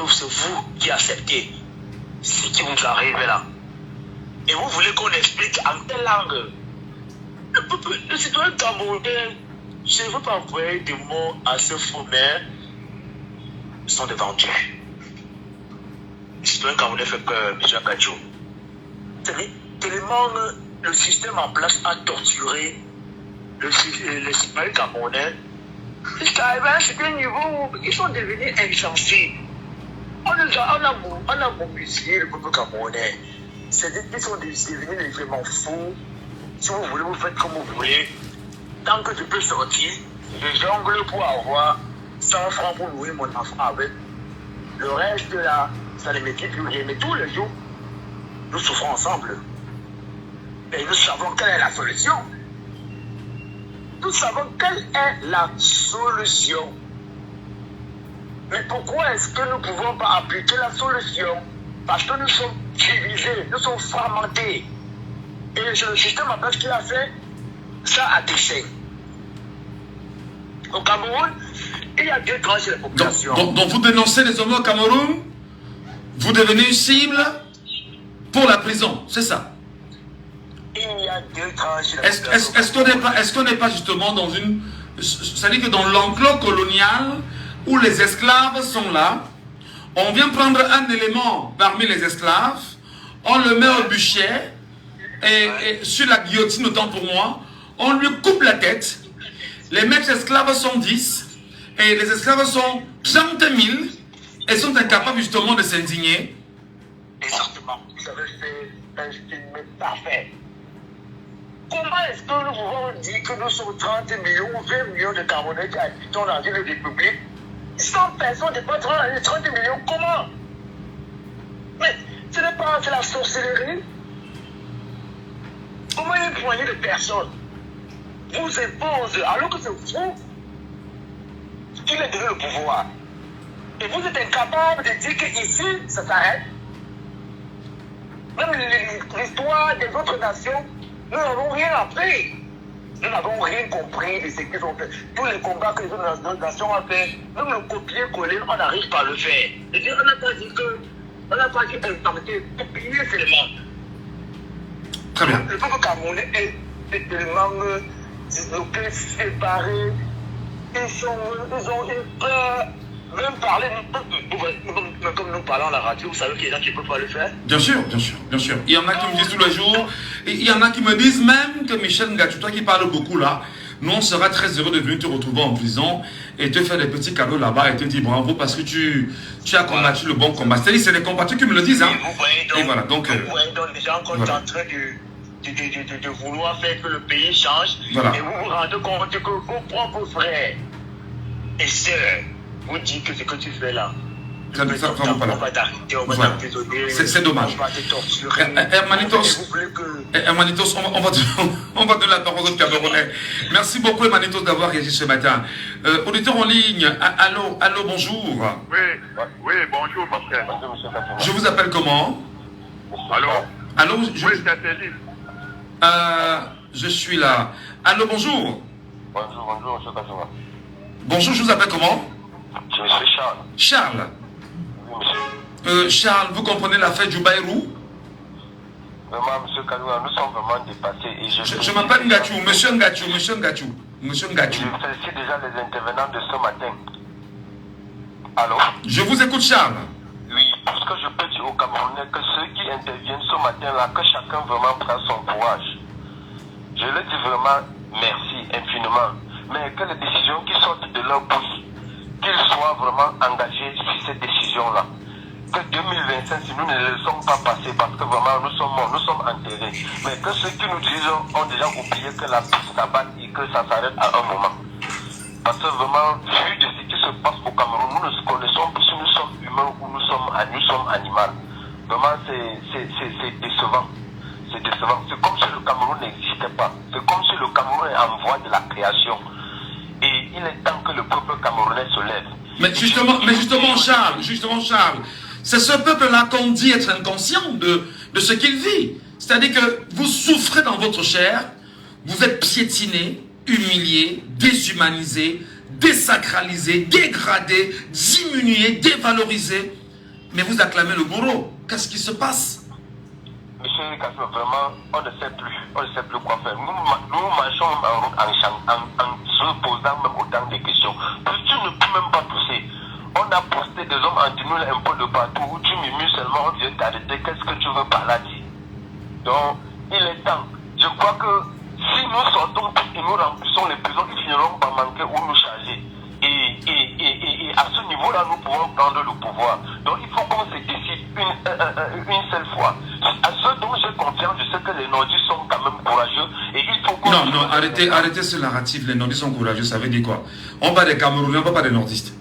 c'est vous qui acceptez ce qui vous arrive là. Et vous voulez qu'on explique en quelle langue? Le citoyen camerounais, je ne veux pas envoyer des mots assez faux, mais ils sont des vendus. Le citoyen camerounais fait peur, M. Gacho. Tellement le système en place a torturé les citoyens camerounais jusqu'à arriver à un certain niveau où ils sont devenus insensibles. On a mobilisé le peuple camerounais. C'est-à-dire qu'ils sont devenus légèrement fous. Si vous voulez, vous faites comme vous voulez. Tant que je peux sortir, je jongle pour avoir 100 francs pour nourrir mon enfant avec. Le reste là, ça ne me dit plus rien. Mais tous les jours, nous souffrons ensemble. Et nous savons quelle est la solution. Nous savons quelle est la solution. Mais pourquoi est-ce que nous ne pouvons pas appliquer la solution? Parce que nous sommes divisés, nous sommes fragmentés. Et c'est le système en place qui a fait ça à dessein. Au Cameroun, il y a 2 tranches de la population. Donc vous dénoncez les hommes au Cameroun, vous devenez une cible pour la prison, c'est ça? Il y a 2 tranches de la population. Est-ce qu'on n'est pas justement dans une... C'est-à-dire que dans l'enclos colonial, où les esclaves sont là, on vient prendre un élément parmi les esclaves, on le met au bûcher, et sur la guillotine, autant pour moi, on lui coupe la tête. Les maîtres esclaves sont 10, Et les esclaves sont 30 000 et sont incapables justement de s'indigner. Exactement. Vous avez fait un film parfait. Comment est-ce que nous pouvons dire que nous sommes 30 millions, 20 millions de Camerounais qui habitent dans une république? 100 personnes dépassent 30 millions, comment? Mais ce n'est pas, c'est la sorcellerie. Comment une poignée de personnes vous impose, alors que c'est vous qui leur donnez le pouvoir? Et vous êtes incapable de dire qu'ici, ça s'arrête. Même l'histoire des autres nations, nous n'avons rien appris. Nous n'avons rien compris de ce qu'ils ont fait. Tous les combats que les autres nations ont fait, même le copier-coller, on n'arrive pas à le faire. C'est-à-dire, on n'a pas dit que, on n'a pas dit implanter, copier seulement. Très bien. Le peuple camerounais est tellement disloqué, séparé. Ils ont une peur. Même parler, comme nous parlons à la radio, vous savez qu'il y a des gens qui ne peuvent pas le faire. Bien sûr, bien sûr, bien sûr. Il y en a qui me disent tous les jours, et il y en a qui me disent même que Michel Ngatou, toi qui parles beaucoup là, nous on sera très heureux de venir te retrouver en prison et te faire des petits cadeaux là-bas et te dire bravo parce que tu as combattu le bon combat. C'est-à-dire c'est les combattants qui me le disent. Hein. Et voilà, donc vous voyez donc les gens qu'on est en train de vouloir faire que le pays change. Voilà. Et vous vous rendez compte que vos propres frères et sœurs vous dites que ce que tu fais là, ça ne vraiment pas là. Voilà. C'est dommage. Hermanitos, on va donner la parole aux Camerounais. Merci beaucoup Hermanitos d'avoir réagi ce matin. Auditeur en ligne, allô, bonjour. Oui, bonjour mon frère. Je vous appelle comment? Allô, je suis là. Allô, bonjour. Bonjour, monsieur Kassova. Bonjour, je vous appelle comment? Je suis Charles. Charles. Oui, monsieur. Charles, vous comprenez l'affaire du Bayrou? Vraiment, monsieur Kassova, nous sommes vraiment dépassés. Et je m'appelle Ngatou, monsieur Ngatou. Je félicite déjà les intervenants de ce matin. Allô? Je vous écoute, Charles. Oui, parce que je peux dire aux Camerounais que ceux qui interviennent ce matin-là, que chacun vraiment prenne son courage. Je leur dis vraiment merci infiniment. Mais que les décisions qui sortent de leur bouche, qu'ils soient vraiment engagés sur ces décisions-là. Que 2025, si nous ne les laissons pas passer, parce que vraiment nous sommes morts, nous sommes enterrés. Mais que ceux qui nous disent ont déjà oublié que la piste s'abatte et que ça s'arrête à un moment. Parce que vraiment, vu de ce qui se passe au Cameroun, nous ne connaissons plus si nous sommes humains ou nous sommes animaux. Vraiment, c'est décevant. C'est décevant. C'est comme si le Cameroun n'existait pas. C'est comme si le Cameroun est en voie de la création. Et il est temps que le peuple camerounais se lève. Mais justement, Charles, c'est ce peuple-là qu'on dit être inconscient de ce qu'il vit. C'est-à-dire que vous souffrez dans votre chair, vous êtes piétiné, humilié, déshumanisé, désacralisé, dégradé, diminué, dévalorisé. Mais vous acclamez le bourreau. Qu'est-ce qui se passe? Monsieur Kassova, vraiment, on ne sait plus quoi faire. Nous marchons en route en se posant même autant de questions. Tu ne peux même pas pousser. On a posté des hommes anti-nous un peu de partout où tu murmures seulement, on vient t'arrêter. Qu'est-ce que tu veux par là dire? Donc, il est temps. Je crois que si nous sortons et nous remplissons les prisons, ils finiront par manquer ou nous charger. Et à ce niveau-là, nous pouvons prendre le pouvoir. Donc il faut qu'on se décide une seule fois. À ceux dont j'ai confiance, je sais que les nordistes sont quand même courageux. Et il faut qu'on... Non, arrêtez ce narratif. Les nordistes sont courageux, ça veut dire quoi? On parle des Camerounais, on ne parle pas des nordistes.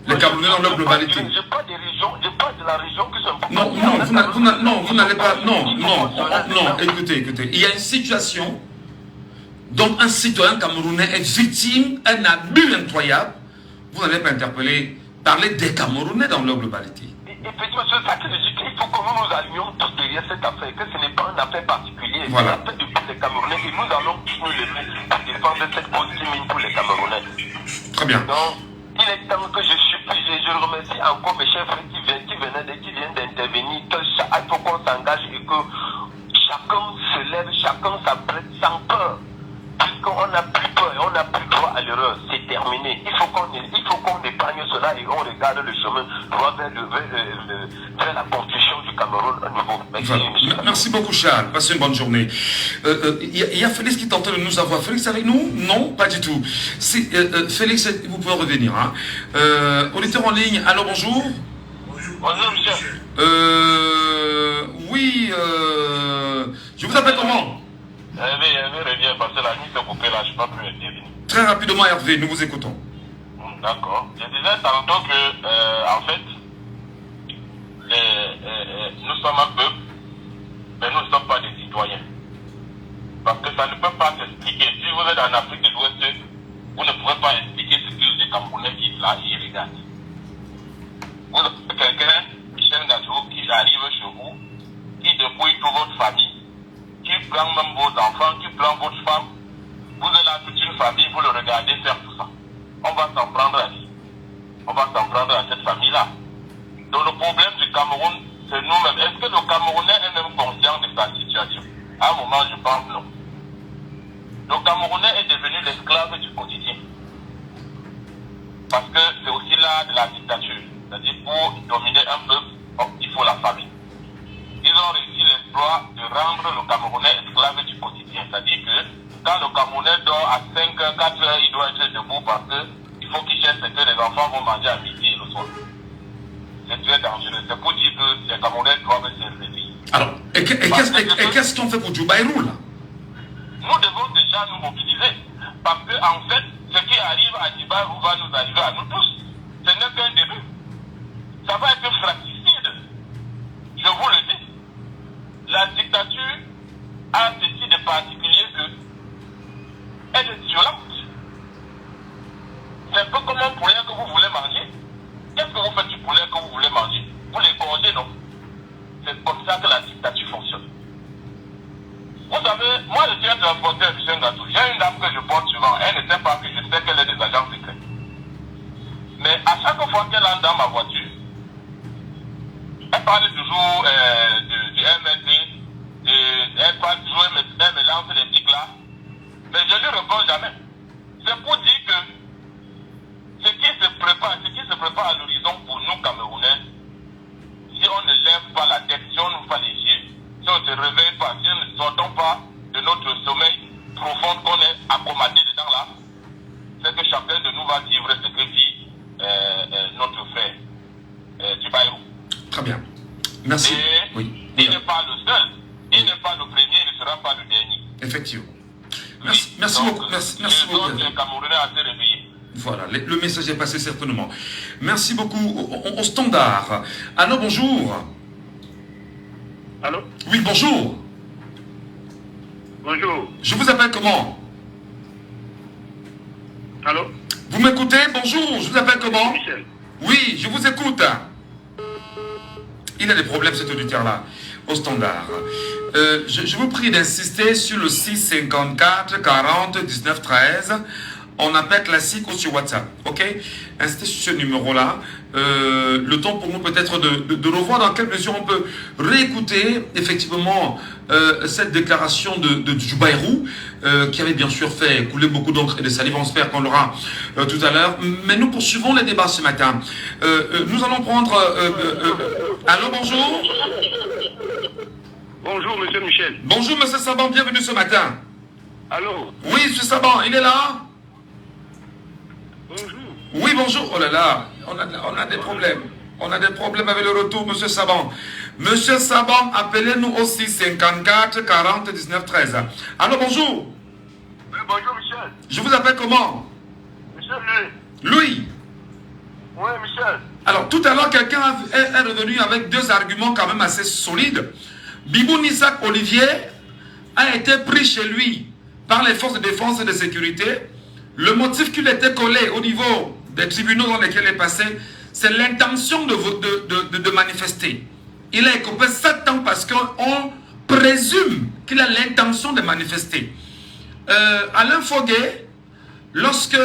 Les Camerounais dans leur globalité. Je parle des régions, je parle de la région qui sont... Vous n'allez pas... Non, écoutez. Il y a une situation dont un citoyen camerounais est victime, un abus incroyable. Vous n'allez pas parler des Camerounais dans leur globalité. Et puis, monsieur, ça veut dire qu'il faut que nous nous allions tous derrière cette affaire, que ce n'est pas une affaire particulière. Voilà. C'est l'affaire de tous les Camerounais et nous allons tous nous lever pour défendre cette cause mine pour les Camerounais. Très bien. Donc, il est temps que je remercie encore mes chefs qui viennent d'intervenir, qu'il faut qu'on s'engage et que chacun se lève, chacun s'apprête sans peur. Puisqu'on n'a plus peur et on n'a plus droit à l'erreur. C'est terminé. Il faut qu'on épargne cela et on regarde le chemin droit vers la construction du Cameroun à nouveau. Merci beaucoup, Charles. Passez une bonne journée. Il y a Félix qui est en train de nous avoir. Félix avec nous? Non, pas du tout. Félix, vous pouvez revenir. Hein. Auditeur en ligne, allô, bonjour. Bonjour, Michel. Oui, je vous appelle comment? Hervé revient parce que la nuit s'est coupée là, je ne peux plus intervenir. Très rapidement, Hervé, nous vous écoutons. D'accord. Je disais tantôt que, en fait, nous sommes un peuple, mais nous ne sommes pas des citoyens. Parce que ça ne peut pas s'expliquer. Si vous êtes en Afrique de l'Ouest, vous ne pourrez pas expliquer ce que les Camerounais disent là, ils regardent. Vous avez quelqu'un, Michel Gadjo, qui arrive chez vous, qui dépouille toute votre famille, qui prend même vos enfants, qui prend votre femme. Vous êtes là toute une famille, vous le regardez faire tout ça. On va s'en prendre à qui? On va s'en prendre à cette famille-là. Donc le problème du Cameroun, c'est nous-mêmes. Est-ce que le Camerounais est même conscient de sa situation? À un moment, je pense non. Le Camerounais est devenu l'esclave du quotidien. Parce que c'est aussi là de la dictature. C'est-à-dire pour dominer un peuple, il faut la famille. Ils ont réussi l'exploit de rendre le Camerounais esclave du quotidien. C'est-à-dire que quand le Camerounais dort à 5 heures, 4 heures, il doit être debout parce qu'il faut qu'il cherche ce que les enfants vont manger à midi et le soir. C'est très dangereux. C'est pour dire que les Camerounais doivent se réveiller. Alors, et qu'est-ce qu'on fait pour Djoubaïrou là? Nous devons déjà nous mobiliser. Parce que, en fait, ce qui arrive à Djoubaïrou va nous arriver à nous tous. Ce n'est qu'un début. Ça va être fratricide. Je vous le dis. La dictature a ceci de particulier que elle est violente. C'est un peu comme un poulet que vous voulez manger. Qu'est-ce que vous faites du poulet que vous voulez manger? Vous l'égorgez, non? C'est comme ça que la dictature fonctionne. Vous savez, moi je suis un transporteur de Gâteau. J'ai une dame que je porte souvent. Elle ne sait pas que je sais qu'elle est des agents secrets. Mais à chaque fois qu'elle entre dans ma voiture, elle parle toujours du MLD, elle parle toujours, elle me lance les pics là. Mais je ne lui réponds jamais. C'est pour dire que ce qui se prépare à l'horizon pour nous Camerounais, si on ne lève pas la tête, si on n'ouvre pas les yeux, si on ne se réveille pas, si on ne sortons pas de notre sommeil profond qu'on est accommodé dedans là, c'est que chacun de nous va vivre ce que vit notre frère Djoubaïrou. Très bien. Merci. Et oui. Il n'est pas le seul. Il n'est pas le premier, il ne sera pas le dernier. Effectivement. Merci beaucoup. Merci beaucoup. Les Camerounais à se réveiller. Voilà, le message est passé certainement. Merci beaucoup. Au standard. Allô, bonjour. Allô? Oui, bonjour. Bonjour. Je vous appelle comment? Allô? Vous m'écoutez? Bonjour, je vous appelle comment? Michel. Oui, je vous écoute. Il a des problèmes cet auditeur-là. Au standard. Je vous prie d'insister sur le 654 40 19 13. On appelle classique ou sur WhatsApp. Ok? Insistez sur ce numéro-là. Le temps pour nous peut-être de revoir dans quelle mesure on peut réécouter effectivement cette déclaration de Djoubaïrou qui avait bien sûr fait couler beaucoup d'encre et de salive. On espère qu'on l'aura tout à l'heure. Mais nous poursuivons les débats ce matin. Nous allons prendre... allô, bonjour. Bonjour, monsieur Michel. Bonjour, monsieur Saban, bienvenue ce matin. Allô? Oui, monsieur Saban, il est là? Bonjour. Oui, bonjour. Oh là là, on a des problèmes. On a des problèmes avec le retour, monsieur Saban. Monsieur Saban, appelez-nous au 654 40 19 13. Allô, bonjour. Oui, bonjour, Michel. Je vous appelle comment? Michel, Louis. Louis. Oui, Michel. Alors, tout à l'heure, quelqu'un est revenu avec deux arguments quand même assez solides. Bibou Nissak Olivier a été pris chez lui par les forces de défense et de sécurité. Le motif qu'il était collé au niveau des tribunaux dans lesquels il est passé, c'est l'intention de manifester. Il a écopé 7 ans parce qu'on présume qu'il a l'intention de manifester. Alain Foguet, lorsque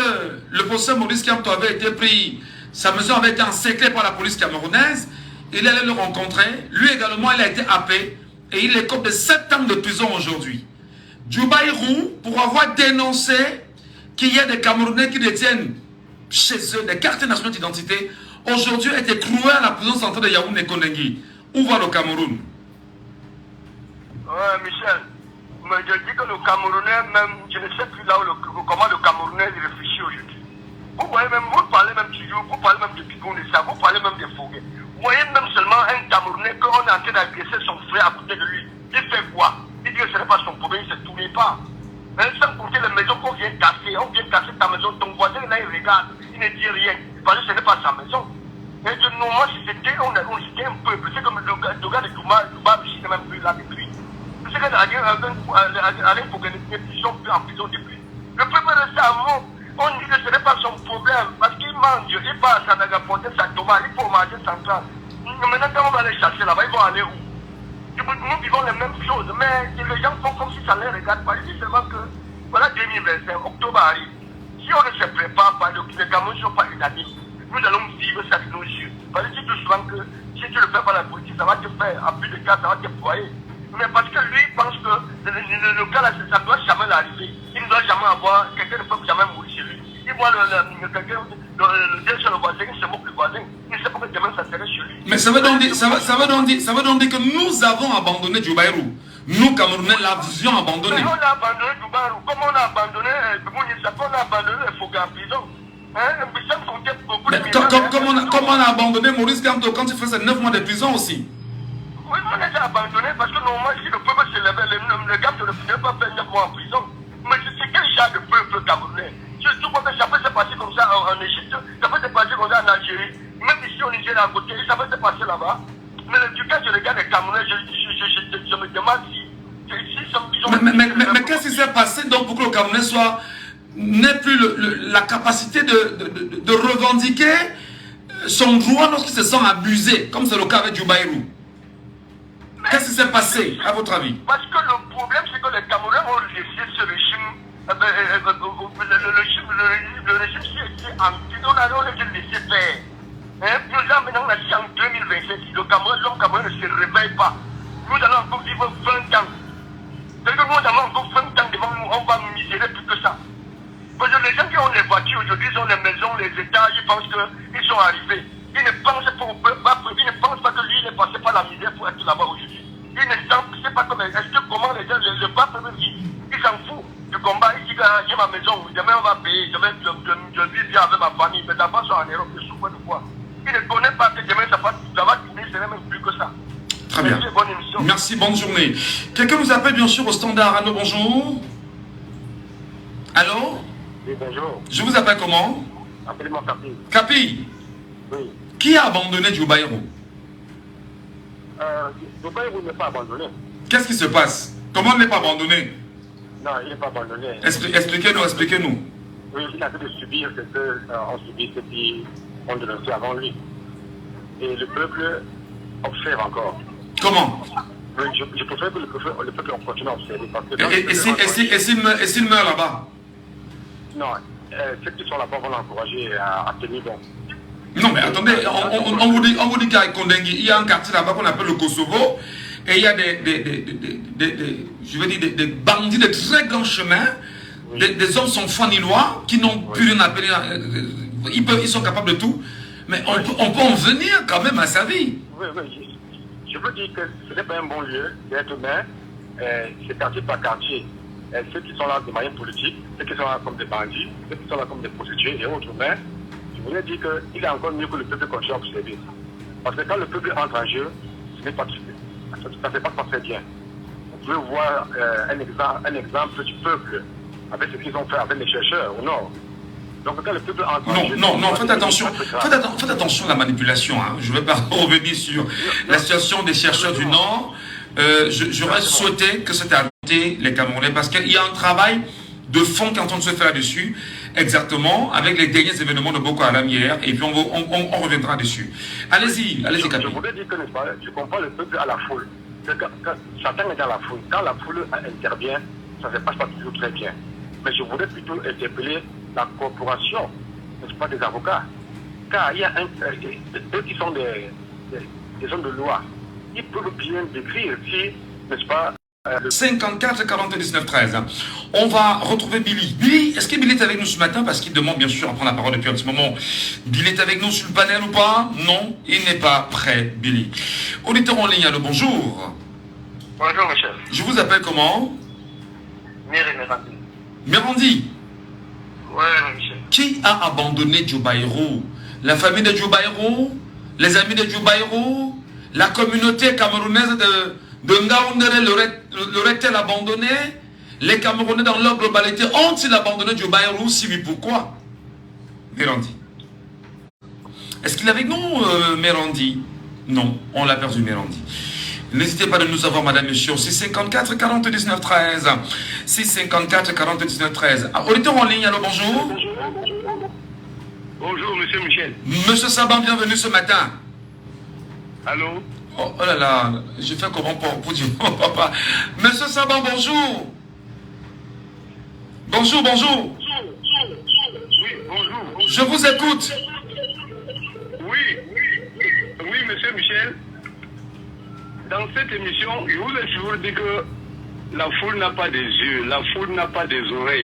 le professeur Maurice Kamto avait été pris, sa mesure avait été encerclée par la police camerounaise, il allait le rencontrer. Lui également, il a été happé et il écope de 7 ans de prison aujourd'hui. Djoubaïrou, pour avoir dénoncé qu'il y a des Camerounais qui détiennent chez eux, des cartes nationales d'identité, aujourd'hui étaient cloués à la prison centrale de Yaoundé Kondengi. Où va le Cameroun? Ouais, Michel. Mais je dis que le Camerounais, même, je ne sais plus là comment le Camerounais réfléchit aujourd'hui. Vous voyez même, vous parlez même toujours, vous parlez même de Pigon de ça, vous parlez même des Foguets. Vous voyez même seulement un Camerounais qu'on est en train d'agresser son frère à côté de lui. Il fait quoi? Il dit que ce n'est pas son problème, il ne se tourne pas. Hein, sans compter les maisons qu'on vient casser, on vient casser ta maison, ton voisin là il regarde, il ne dit rien, parce que ce n'est pas sa maison. Et de nous, moi, si c'était, on était un peuple, c'est comme le gars de Touba, je n'ai même plus là depuis. C'est que Alain Foguet ils sont plus en prison depuis. Le peuple reste à mort. On dit que ce n'est pas son problème. Parce qu'il mange, il passe à Nagaponte, sa tomate, il faut manger central. Maintenant, quand on va aller chercher là-bas, ils vont aller où? Nous vivons les mêmes choses, mais les gens font comme si ça ne les regarde pas. Ils disent seulement que, voilà 2025, octobre arrive. Si on ne se prépare pas, les Camerounais ne sont pas unanimes. Nous allons vivre ça de nos yeux. Parce que je dis tout souvent que si tu le fais par la politique, ça va te faire, à plus de cas, ça va te foyer. Mais parce que lui pense que le cas là, ça ne doit jamais l'arriver. Il ne doit jamais avoir, quelqu'un ne peut jamais mourir chez lui. Il voit quelqu'un, le sur le voisin, il se moque du voisin. Il ne sait pas que demain ça serait chez lui. Mais ça veut donc dire que nous avons abandonné Djoubaïrou. Nous, Camerounais, l'avions abandonné. Mais on a abandonné Djoubaïrou. Comme on a abandonné on a abandonné les Foguets en prison. Hein? Comme on a abandonné Maurice Kamto quand il faisait 9 mois de prison aussi. Oui, on les a abandonnés parce que normalement, si le peuple se levait, le gars ne finit pas faire 9 mois en prison. Mais c'est quel genre de peuple camerounais? Tu vois que ça peut se passer comme ça en Égypte, ça peut se passer comme ça en Algérie, même ici au Niger à côté, ça peut se passer là-bas. Mais quand je regarde les Camerounais, je me demande si mais qu'est-ce qui s'est passé donc pour que le Camerounais n'ait plus la capacité de revendiquer son droit lorsqu'il se sent abusé, comme c'est le cas avec Djoubaïrou? Qu'est-ce qui s'est passé, à votre avis? Parce que le problème, c'est que les Camerounais ont laissé ce régime, le régime qui est on a laissé faire. Hein? Nous allons maintenant en 2025, si l'homme Camerounais ne se réveille pas, nous allons encore vivre 20 ans. C'est que nous avons encore 20 ans devant nous, on va misérer plus que ça. Parce que les gens qui ont les voitures aujourd'hui, ils ont les maisons, les états, ils pensent qu'ils sont arrivés. Ils ne pensent pas que lui, il est passé par la misère pour être là-bas aujourd'hui. Il ne sait pas comment les gens, le peuple même vit. Il s'en fout du combat. Il dit que j'ai ma maison, demain on va payer, je vis bien avec ma famille, mes enfants sont en Europe, je souffre de quoi. Il ne connaît pas que demain ça va tourner, ce n'est même plus que ça. Très bien. Merci, bonne journée. Quelqu'un nous appelle bien sûr au standard. Allô, bonjour. Allô? Oui, bonjour. Je vous appelle comment? Appelez-moi Capi. Capi? Oui. Qui a abandonné Djoubaïrou? Djoubaïrou n'est pas abandonné. Qu'est-ce qui se passe? Comment il n'est pas abandonné? Non, il n'est pas abandonné. Expliquez-nous. Oui, il a fait de subir ce qu'on subit ceux qui ont dénoncé avant lui. Et le peuple observe encore. Comment? Oui, je préfère que le peuple continue à observer. Parce que et s'il meurt là-bas? Non, ceux qui sont là-bas vont l'encourager à tenir bon. Non, mais attendez, on vous dit qu'à Kondengi, il y a un quartier là-bas qu'on appelle le Kosovo, et il y a des bandits de très grands chemins, oui. des hommes sans foi ni loi, qui n'ont plus rien à appeler, ils sont capables de tout, mais on peut en venir quand même à sa vie. Oui, oui, je veux dire que ce n'est pas un bon lieu d'être humain, c'est quartier par quartier. Ceux qui sont là de manière politique, ceux qui sont là comme des bandits, ceux qui sont là comme des prostituées et autres, mais je voulais dire qu'il est encore mieux que le peuple continue à observer. Parce que quand le peuple entre en jeu, ça ne fait pas très bien. Vous pouvez voir un exemple du peuple avec ce qu'ils ont fait avec les chercheurs au nord. Donc quand le peuple entre en jeu... Non, faites attention. Faites attention à la manipulation. Hein. Je ne vais pas revenir sur la situation des chercheurs du nord. J'aurais souhaité que c'était arrêté les Camerounais parce qu'il y a un travail de fond qui est en train de se faire là-dessus, exactement, avec les derniers événements de Boko Haram hier, et puis on reviendra dessus. Allez-y, Capi. Je voulais dire que je comprends le peuple à la foule. Quand Satan est dans la foule, quand la foule intervient, ça ne se passe pas toujours très bien. Mais je voulais plutôt interpeller la corporation, n'est-ce pas, des avocats. Car il y a eux qui sont des hommes de loi. Ils peuvent bien décrire si, n'est-ce pas, 54 40 19 13. On va retrouver Billy. Billy, est-ce que Billy est avec nous ce matin? Parce qu'il demande bien sûr à prendre la parole depuis un petit moment. Billy est avec nous sur le panel ou pas? Non, il n'est pas prêt, Billy. Auditeur en ligne, allô, bonjour. Bonjour, Michel. Je vous appelle comment? Mérandi. Mérandi. Ouais, Michel. Qui a abandonné Joe Bayrou? La famille de Joe Bayrou? Les amis de Joe Bayrou? La communauté camerounaise de Ngaoundéré l'aurait-elle abandonné? Les Camerounais dans leur globalité ont-ils abandonné Joe Bayrou? Si oui, pourquoi? Mérandi. Est-ce qu'il est avec nous, Mérandi? Non, on l'a perdu, Mérandi. N'hésitez pas de nous avoir, madame, monsieur, 654 40 19 13. 654 40 19 13. Auditeur en ligne, allô, bonjour. Bonjour, monsieur Michel. Monsieur Saban, bienvenue ce matin. Allô? Oh là là, je fais comment pour dire oh, papa. Monsieur Saban, bonjour. Bonjour, bonjour. Oui, bonjour. Je vous écoute. Oui, monsieur Michel. Dans cette émission, je vous ai toujours dit que la foule n'a pas des yeux, la foule n'a pas des oreilles.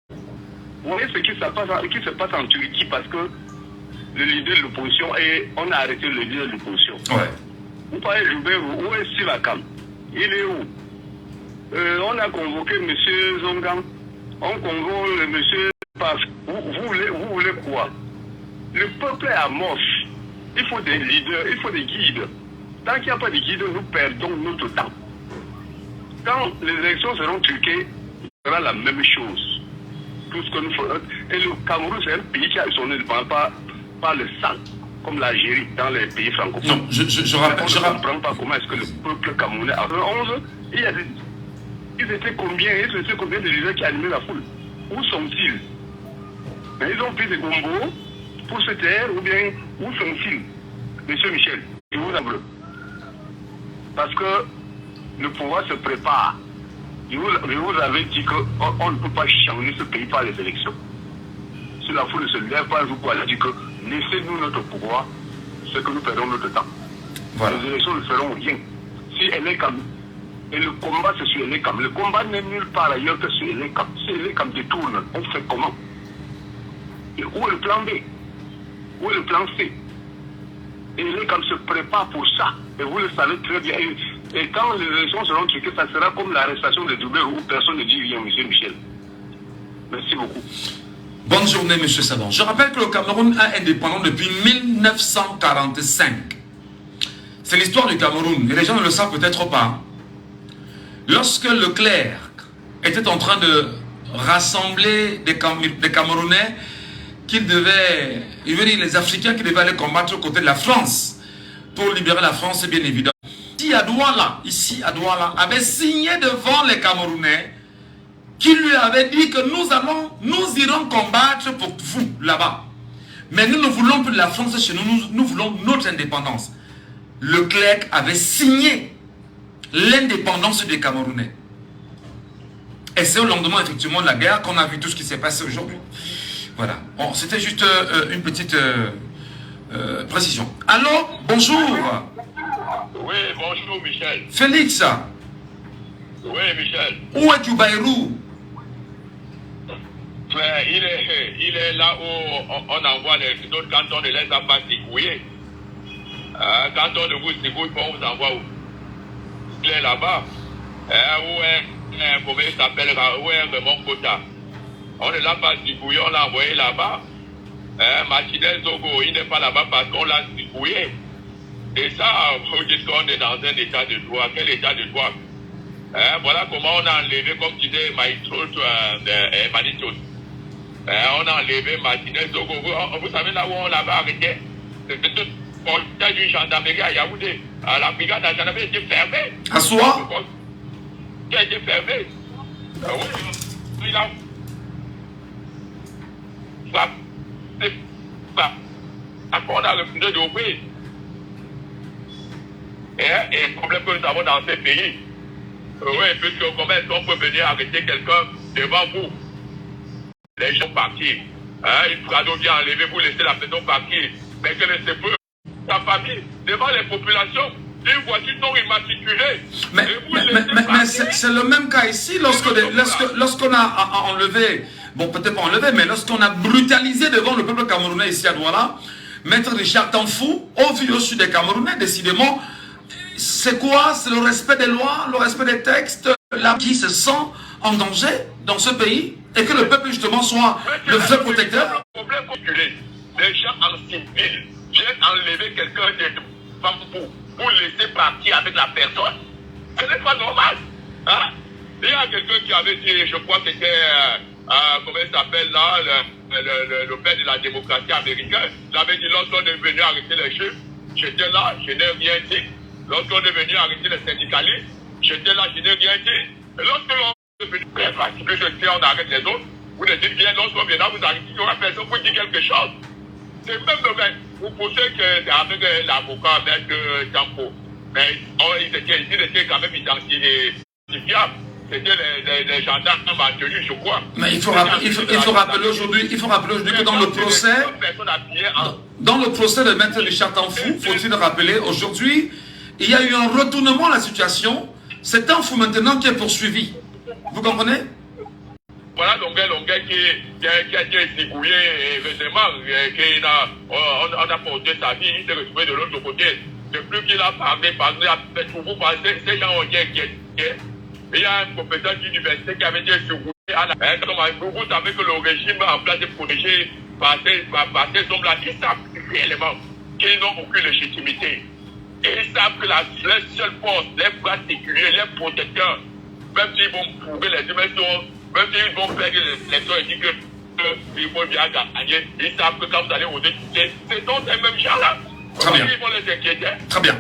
Vous voyez ce qui se passe en Turquie parce que le leader de l'opposition et on a arrêté le leader de l'opposition. Ouais. Vous parlez de Joubert, où est Sivakam? Il est où? On a convoqué M. Zongan, on convoque M. Paf. Vous voulez quoi? Le peuple est amorphe. Il faut des leaders, il faut des guides. Tant qu'il n'y a pas de guides, nous perdons notre temps. Quand les élections seront truquées, il y aura la même chose. Tout ce que nous ferons. Et le Cameroun, c'est un pays qui a son indépendance par le sang, comme l'Algérie dans les pays francophones. Non, je rappelle. Je ne comprends pas comment est-ce que le peuple camerounais, en 2011, ils étaient combien de leaders qui animaient la foule? Où sont-ils? Ils ont pris des gombos pour se taire ou bien où sont-ils? Monsieur Michel, je vous en veux. Parce que le pouvoir se prépare. Je vous avais dit qu'on ne peut pas changer ce pays par les élections. Si la foule ne se lève pas un jour pour aller dire que laissez-nous notre pouvoir, c'est que nous perdons notre temps. Voilà. Les élections ne feront rien. Si elle est comme. Et le combat, c'est sur Elekam. Le combat n'est nulle part ailleurs que sur Elekam. Si Elekam détourne, on fait comment? Et où est le plan B? Où est le plan C? Et Elekam se prépare pour ça. Et vous le savez très bien. Et quand les élections seront truquées, ça sera comme l'arrestation de Joubert où personne ne dit rien, monsieur Michel. Merci beaucoup. Bonne journée, monsieur Saban. Je rappelle que le Cameroun est indépendant depuis 1945. C'est l'histoire du Cameroun. Et les gens ne le savent peut-être pas. Lorsque Leclerc était en train de rassembler des Camerounais il veut dire les Africains qui devaient aller combattre aux côtés de la France pour libérer la France, bien évidemment. Ici à Douala, avait signé devant les Camerounais qui lui avait dit que nous irons combattre pour vous là-bas. Mais nous ne voulons plus de la France chez nous, nous voulons notre indépendance. Leclerc avait signé l'indépendance des Camerounais. Et c'est au lendemain effectivement de la guerre qu'on a vu tout ce qui s'est passé aujourd'hui. Voilà. Bon, c'était juste une petite précision. Allô, bonjour. Oui, bonjour Michel. Félix. Oui, Michel. Où est Joe Bayrou? Il est là où on envoie les autres cantons, ne les a pas secoués. Quand on ne vous secouille pas, on vous envoie où? Il est là-bas. Où est, comment il s'appelle, où est Raymond Kota? On ne l'a pas secoué, on l'a envoyé là-bas. Martinez Zogo, il n'est pas là-bas parce qu'on l'a secoué. Et ça, vous dites qu'on est dans un état de droit. Quel état de droit? Voilà comment on a enlevé, comme disait Maestro Manitos. On a enlevé Martinez Zogo. Vous savez là où on l'avait arrêté? C'était tout portage d'une gendarmerie à Yaoundé. La brigade de la gendarmerie était fermée. À soi? Qui a été fermée. Oui, il a... On a refusé d'ouvrir. Et le problème que nous avons dans ces pays, oui, puisque comment est-ce qu'on peut venir arrêter quelqu'un devant vous? Les gens partir. Il faudra donc enlever, vous laisser la personne partir. Mais que laissez peu sa famille devant les populations. une voiture non immatriculée. Mais c'est le même cas ici, lorsqu'on a enlevé, bon peut-être pas enlevé, mais lorsqu'on a brutalisé devant le peuple camerounais ici à Douala, Maître Richard Tanfou, au vu au sud des Camerounais, décidément, c'est quoi? C'est le respect des lois, le respect des textes, là qui se sent en danger dans ce pays, et que le peuple justement soit le vrai protecteur. Le problème conculé, les gens en civil viennent enlever quelqu'un de femme pour laisser partir avec la personne. Ce n'est pas normal. Hein? Il y a quelqu'un qui avait dit, je crois que c'était, comment il s'appelle là, le père de la démocratie américaine, il avait dit lorsqu'on est venu arrêter les chiffres, j'étais là, je n'ai rien dit. Lorsqu'on est venu arrêter les syndicalistes, j'étais là, je n'ai rien dit. Et lorsque l'on est venu participer, on arrête les autres, vous ne dites rien, lorsqu'on vient là, vous arrêtez, il y aura personne pour dire quelque chose. C'est même domaine. Vous pensez que c'est avec l'avocat, avec Tampo. Mais ils étaient quand même identifiables. C'était les gendarmes maintenus, je crois. Mais il faut rappeler aujourd'hui que dans le procès de Maître Richard Tanfou, faut-il rappeler, aujourd'hui, il y a eu un retournement de la situation. C'est Tanfou maintenant qui est poursuivi. Vous comprenez? Voilà Longuet qui a été débrouillé, évidemment, on a porté sa vie, il s'est retrouvé de l'autre côté. Depuis qu'il a parlé avec vous, ces gens ont été inquiétés. Il y a un professeur d'université qui avait été secoué à la haine. Vous savez que le régime en place est protégé par ces hommes-là. Ils savent réellement qu'ils n'ont aucune légitimité. Et ils savent que les seules forces, les bras sécurisés, les protecteurs, même s'ils vont prouver les dimensions, même s'ils vont perdre les élections et dire qu'ils vont bien gagner, ils savent que quand vous allez au député, c'est donc ces mêmes gens-là. Très bien. Ils vont les inquiéter. Très bien.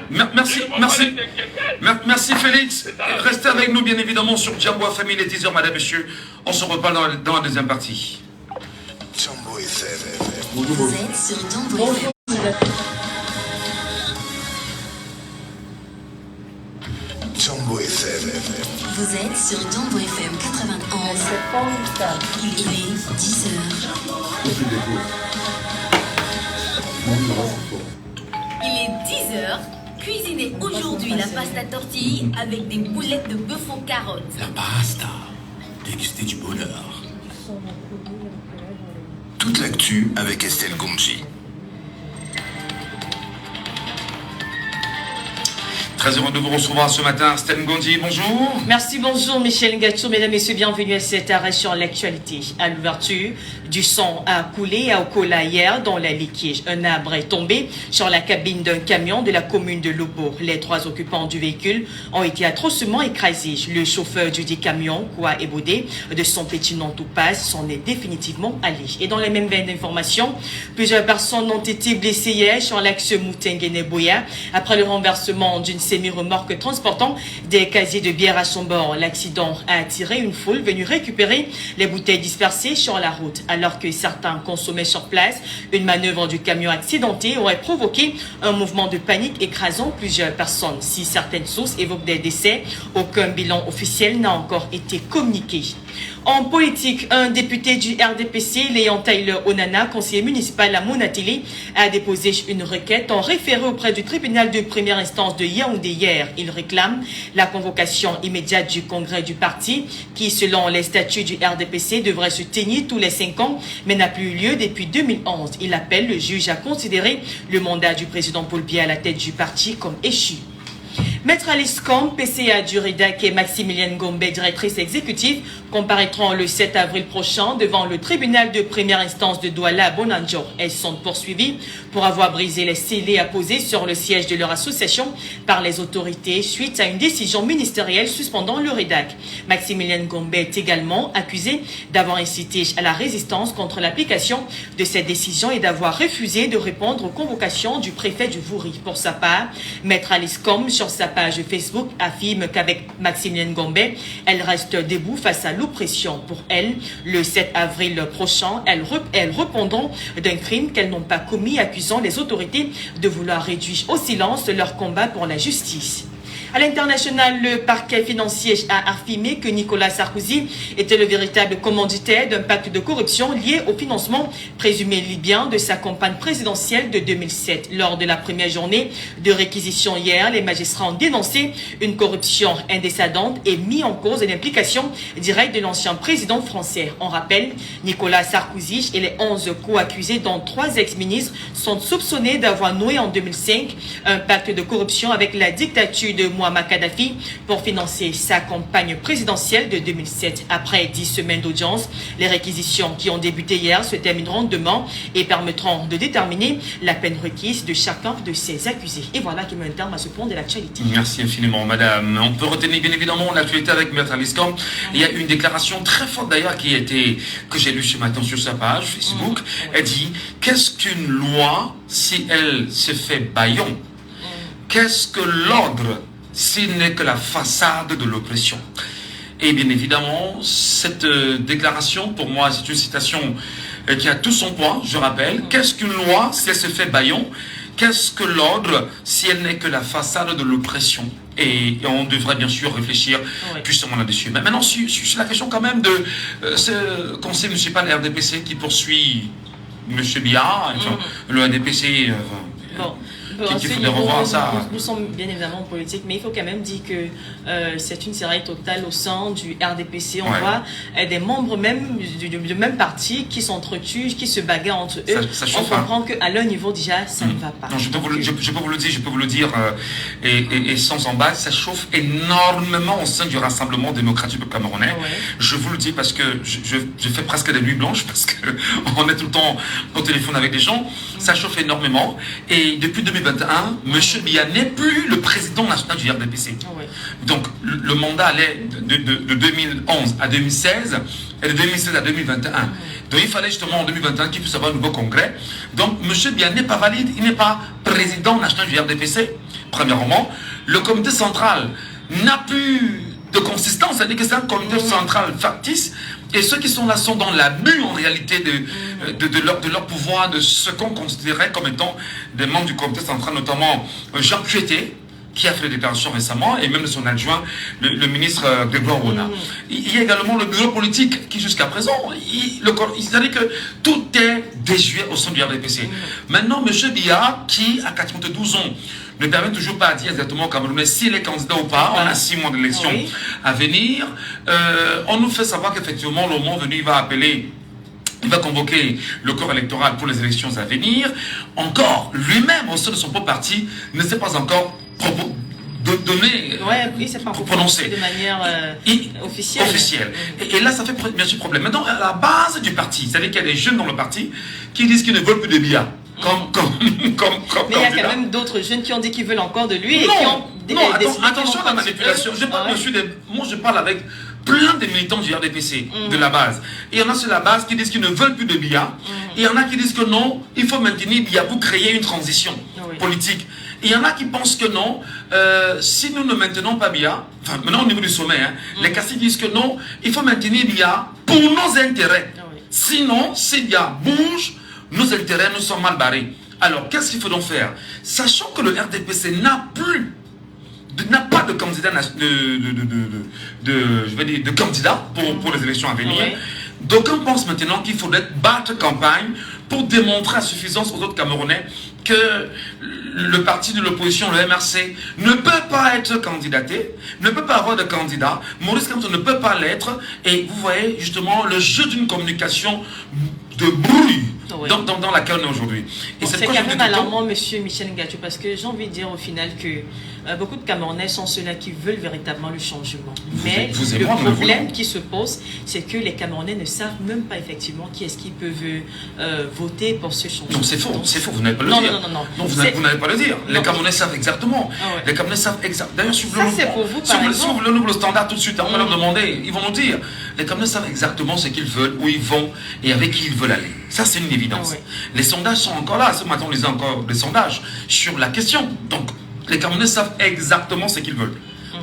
Merci Félix. Restez avec nous bien évidemment sur Jambo FM, il est 10h, madame, monsieur. On se reparle dans la deuxième partie. Jambo FM. Vous êtes sur Jambo FM. Jambo FM. Vous êtes sur Jambo FM 91. Il est 10h. Il est 10h. Cuisinez aujourd'hui la pasta tortille avec des boulettes de bœuf aux carottes. La pasta. Dégustez du bonheur. Toute l'actu avec Estelle Gonji. Très heureux de vous recevoir ce matin, Estelle Gonji, bonjour. Merci, bonjour Michel Ngatou, mesdames et messieurs, bienvenue à cet arrêt sur l'actualité. À l'ouverture, du sang a coulé à Okola hier dans la Liquiche. Un arbre est tombé sur la cabine d'un camion de la commune de Lobo. Les 3 occupants du véhicule ont été atrocement écrasés. Le chauffeur du dit camion, Koua Ebodé, de son petit nom Toupaz, s'en est définitivement allé. Et dans les mêmes veines d'informations, plusieurs personnes ont été blessées hier sur l'axe Moutenguene-Boya après le renversement d'une semi-remorque transportant des casiers de bière à son bord. L'accident a attiré une foule venue récupérer les bouteilles dispersées sur la route. Alors que certains consommaient sur place, une manœuvre du camion accidenté aurait provoqué un mouvement de panique écrasant plusieurs personnes. Si certaines sources évoquent des décès, aucun bilan officiel n'a encore été communiqué. En politique, un député du RDPC, Léon Tyler Onana, conseiller municipal à Monatili, a déposé une requête en référé auprès du tribunal de première instance de Yaoundé hier. Il réclame la convocation immédiate du congrès du parti qui, selon les statuts du RDPC, devrait se tenir tous les 5 ans, mais n'a plus eu lieu depuis 2011. Il appelle le juge à considérer le mandat du président Paul Biya à la tête du parti comme échu. Maître Alice Combe, PCA du RIDAC et Maximilienne Gombe, directrice exécutive, comparaîtront le 7 avril prochain devant le tribunal de première instance de Douala à Bonanjo. Elles sont poursuivies pour avoir brisé les scellés apposés sur le siège de leur association par les autorités suite à une décision ministérielle suspendant le RIDAC. Maximilienne Gombe est également accusée d'avoir incité à la résistance contre l'application de cette décision et d'avoir refusé de répondre aux convocations du préfet du Vouri. Pour sa part, Maître Alice Combe, sur sa page Facebook, affirme qu'avec Maximilienne Gombe, elle reste debout face à l'oppression. Pour elle, le 7 avril prochain, elles répondront d'un crime qu'elles n'ont pas commis, accusant les autorités de vouloir réduire au silence leur combat pour la justice. À l'international, le parquet financier a affirmé que Nicolas Sarkozy était le véritable commanditaire d'un pacte de corruption lié au financement présumé libyen de sa campagne présidentielle de 2007. Lors de la première journée de réquisition hier, les magistrats ont dénoncé une corruption indécedante et mis en cause l'implication directe de l'ancien président français. On rappelle, Nicolas Sarkozy et les 11 co-accusés, dont 3 ex-ministres, sont soupçonnés d'avoir noué en 2005 un pacte de corruption avec la dictature de Muammar Kadhafi pour financer sa campagne présidentielle de 2007. Après 10 semaines d'audience, les réquisitions qui ont débuté hier se termineront demain et permettront de déterminer la peine requise de chacun de ces accusés. Et voilà qui met un terme à ce point de l'actualité. Merci infiniment, madame. On peut retenir bien évidemment l'actualité avec Maître Aliscam. Il y a une déclaration très forte d'ailleurs que j'ai lue ce matin sur sa page Facebook. Elle dit, qu'est-ce qu'une loi si elle se fait bâillon? Qu'est-ce que l'ordre s'il n'est que la façade de l'oppression? Et bien évidemment, cette déclaration, pour moi, c'est une citation qui a tout son poids, je rappelle. Qu'est-ce qu'une loi si elle se fait bâillon? Qu'est-ce que l'ordre si elle n'est que la façade de l'oppression? Et on devrait bien sûr réfléchir puissamment là-dessus. Mais maintenant, sur la question quand même de ce conseil municipal RDPC qui poursuit M. Biya, enfin, le RDPC... qu'il faudrait revoir ça. Nous sommes bien évidemment en politique, mais il faut quand même dire que c'est une série totale au sein du RDPC. On voit des membres même du même parti qui s'entretuent, qui se bagarrent entre eux. On comprend qu'à leur niveau déjà, ça ne va pas. Non, je peux vous le dire, et sans embâche, ça chauffe énormément au sein du Rassemblement démocratique camerounais. Je vous le dis parce que je fais presque des nuits blanches, parce qu'on est tout le temps au téléphone avec des gens. Ça chauffe énormément. Et depuis 2021, M. Biya n'est plus le président national du RDPC. Donc, le mandat allait de 2011 à 2016 et de 2016 à 2021. Donc, il fallait justement en 2021 qu'il puisse avoir un nouveau congrès. Donc, M. Biya n'est pas valide, il n'est pas président national du RDPC. Premièrement, le comité central n'a plus de consistance, c'est-à-dire que c'est un comité central factice. Et ceux qui sont là sont dans l'abus en réalité de leur pouvoir, de ce qu'on considérait comme étant des membres du comité central, notamment Jean Kueté, qui a fait des déclarations récemment, et même son adjoint, le ministre Grégoire Rona. Il y a également le bureau politique qui jusqu'à présent, c'est-à-dire que tout est désuet au sein du RDPC. Maintenant, M. Biya, qui a 92 ans, ne permet toujours pas à dire exactement au Camerounais s'il est candidat ou pas. On a 6 mois d'élection à venir. On nous fait savoir qu'effectivement, le moment venu, il va convoquer le corps électoral pour les élections à venir. Encore, lui-même, au sein de son propre parti, ne s'est pas encore donné, prononcé de manière officielle. Et là, ça fait bien sûr problème. Maintenant, à la base du parti, c'est-à-dire qu'il y a des jeunes dans le parti qui disent qu'ils ne veulent plus de Biya. Mais il y a quand même d'autres jeunes qui ont dit qu'ils veulent encore de lui. Attention à la manipulation. Moi, je parle avec plein de militants du RDPC, de la base. Et il y en a sur la base qui disent qu'ils ne veulent plus de Biya. Et il y en a qui disent que non, il faut maintenir Biya pour créer une transition politique. Et il y en a qui pensent que non, si nous ne maintenons pas Biya, enfin maintenant au niveau du sommet, les caciques disent que non, il faut maintenir Biya pour nos intérêts. Sinon, si Biya bouge, nos intérêts nous sont mal barrés. Alors, qu'est-ce qu'il faut donc faire? Sachant que le RDPC n'a pas de candidat de candidat pour les élections à venir. D'aucuns pensent maintenant qu'il faudrait battre campagne pour démontrer à suffisance aux autres Camerounais que le parti de l'opposition, le MRC, ne peut pas être candidaté, ne peut pas avoir de candidat. Maurice Kamto ne peut pas l'être. Et vous voyez justement le jeu d'une communication de bruit dans laquelle on est aujourd'hui. C'est quand même alarmant, monsieur Michel Ngatou, parce que j'ai envie de dire au final que beaucoup de Camerounais sont ceux-là qui veulent véritablement le changement. Mais le problème qui se pose, c'est que les Camerounais ne savent même pas effectivement qui est-ce qu'ils peuvent voter pour ce changement. Non, c'est faux, vous n'allez pas le dire. Non, vous n'allez pas le dire. Les Camerounais savent exactement. Les Camerounais savent exactement. D'ailleurs, si vous voulez nous le standard tout de suite, on va leur demander, ils vont nous dire. Les Camerounais savent exactement ce qu'ils veulent, où ils vont et avec qui ils veulent aller. Ça, c'est une évidence. Les sondages sont encore là. Ce matin, on lisait encore des sondages sur la question. Donc, les Camerounais savent exactement ce qu'ils veulent.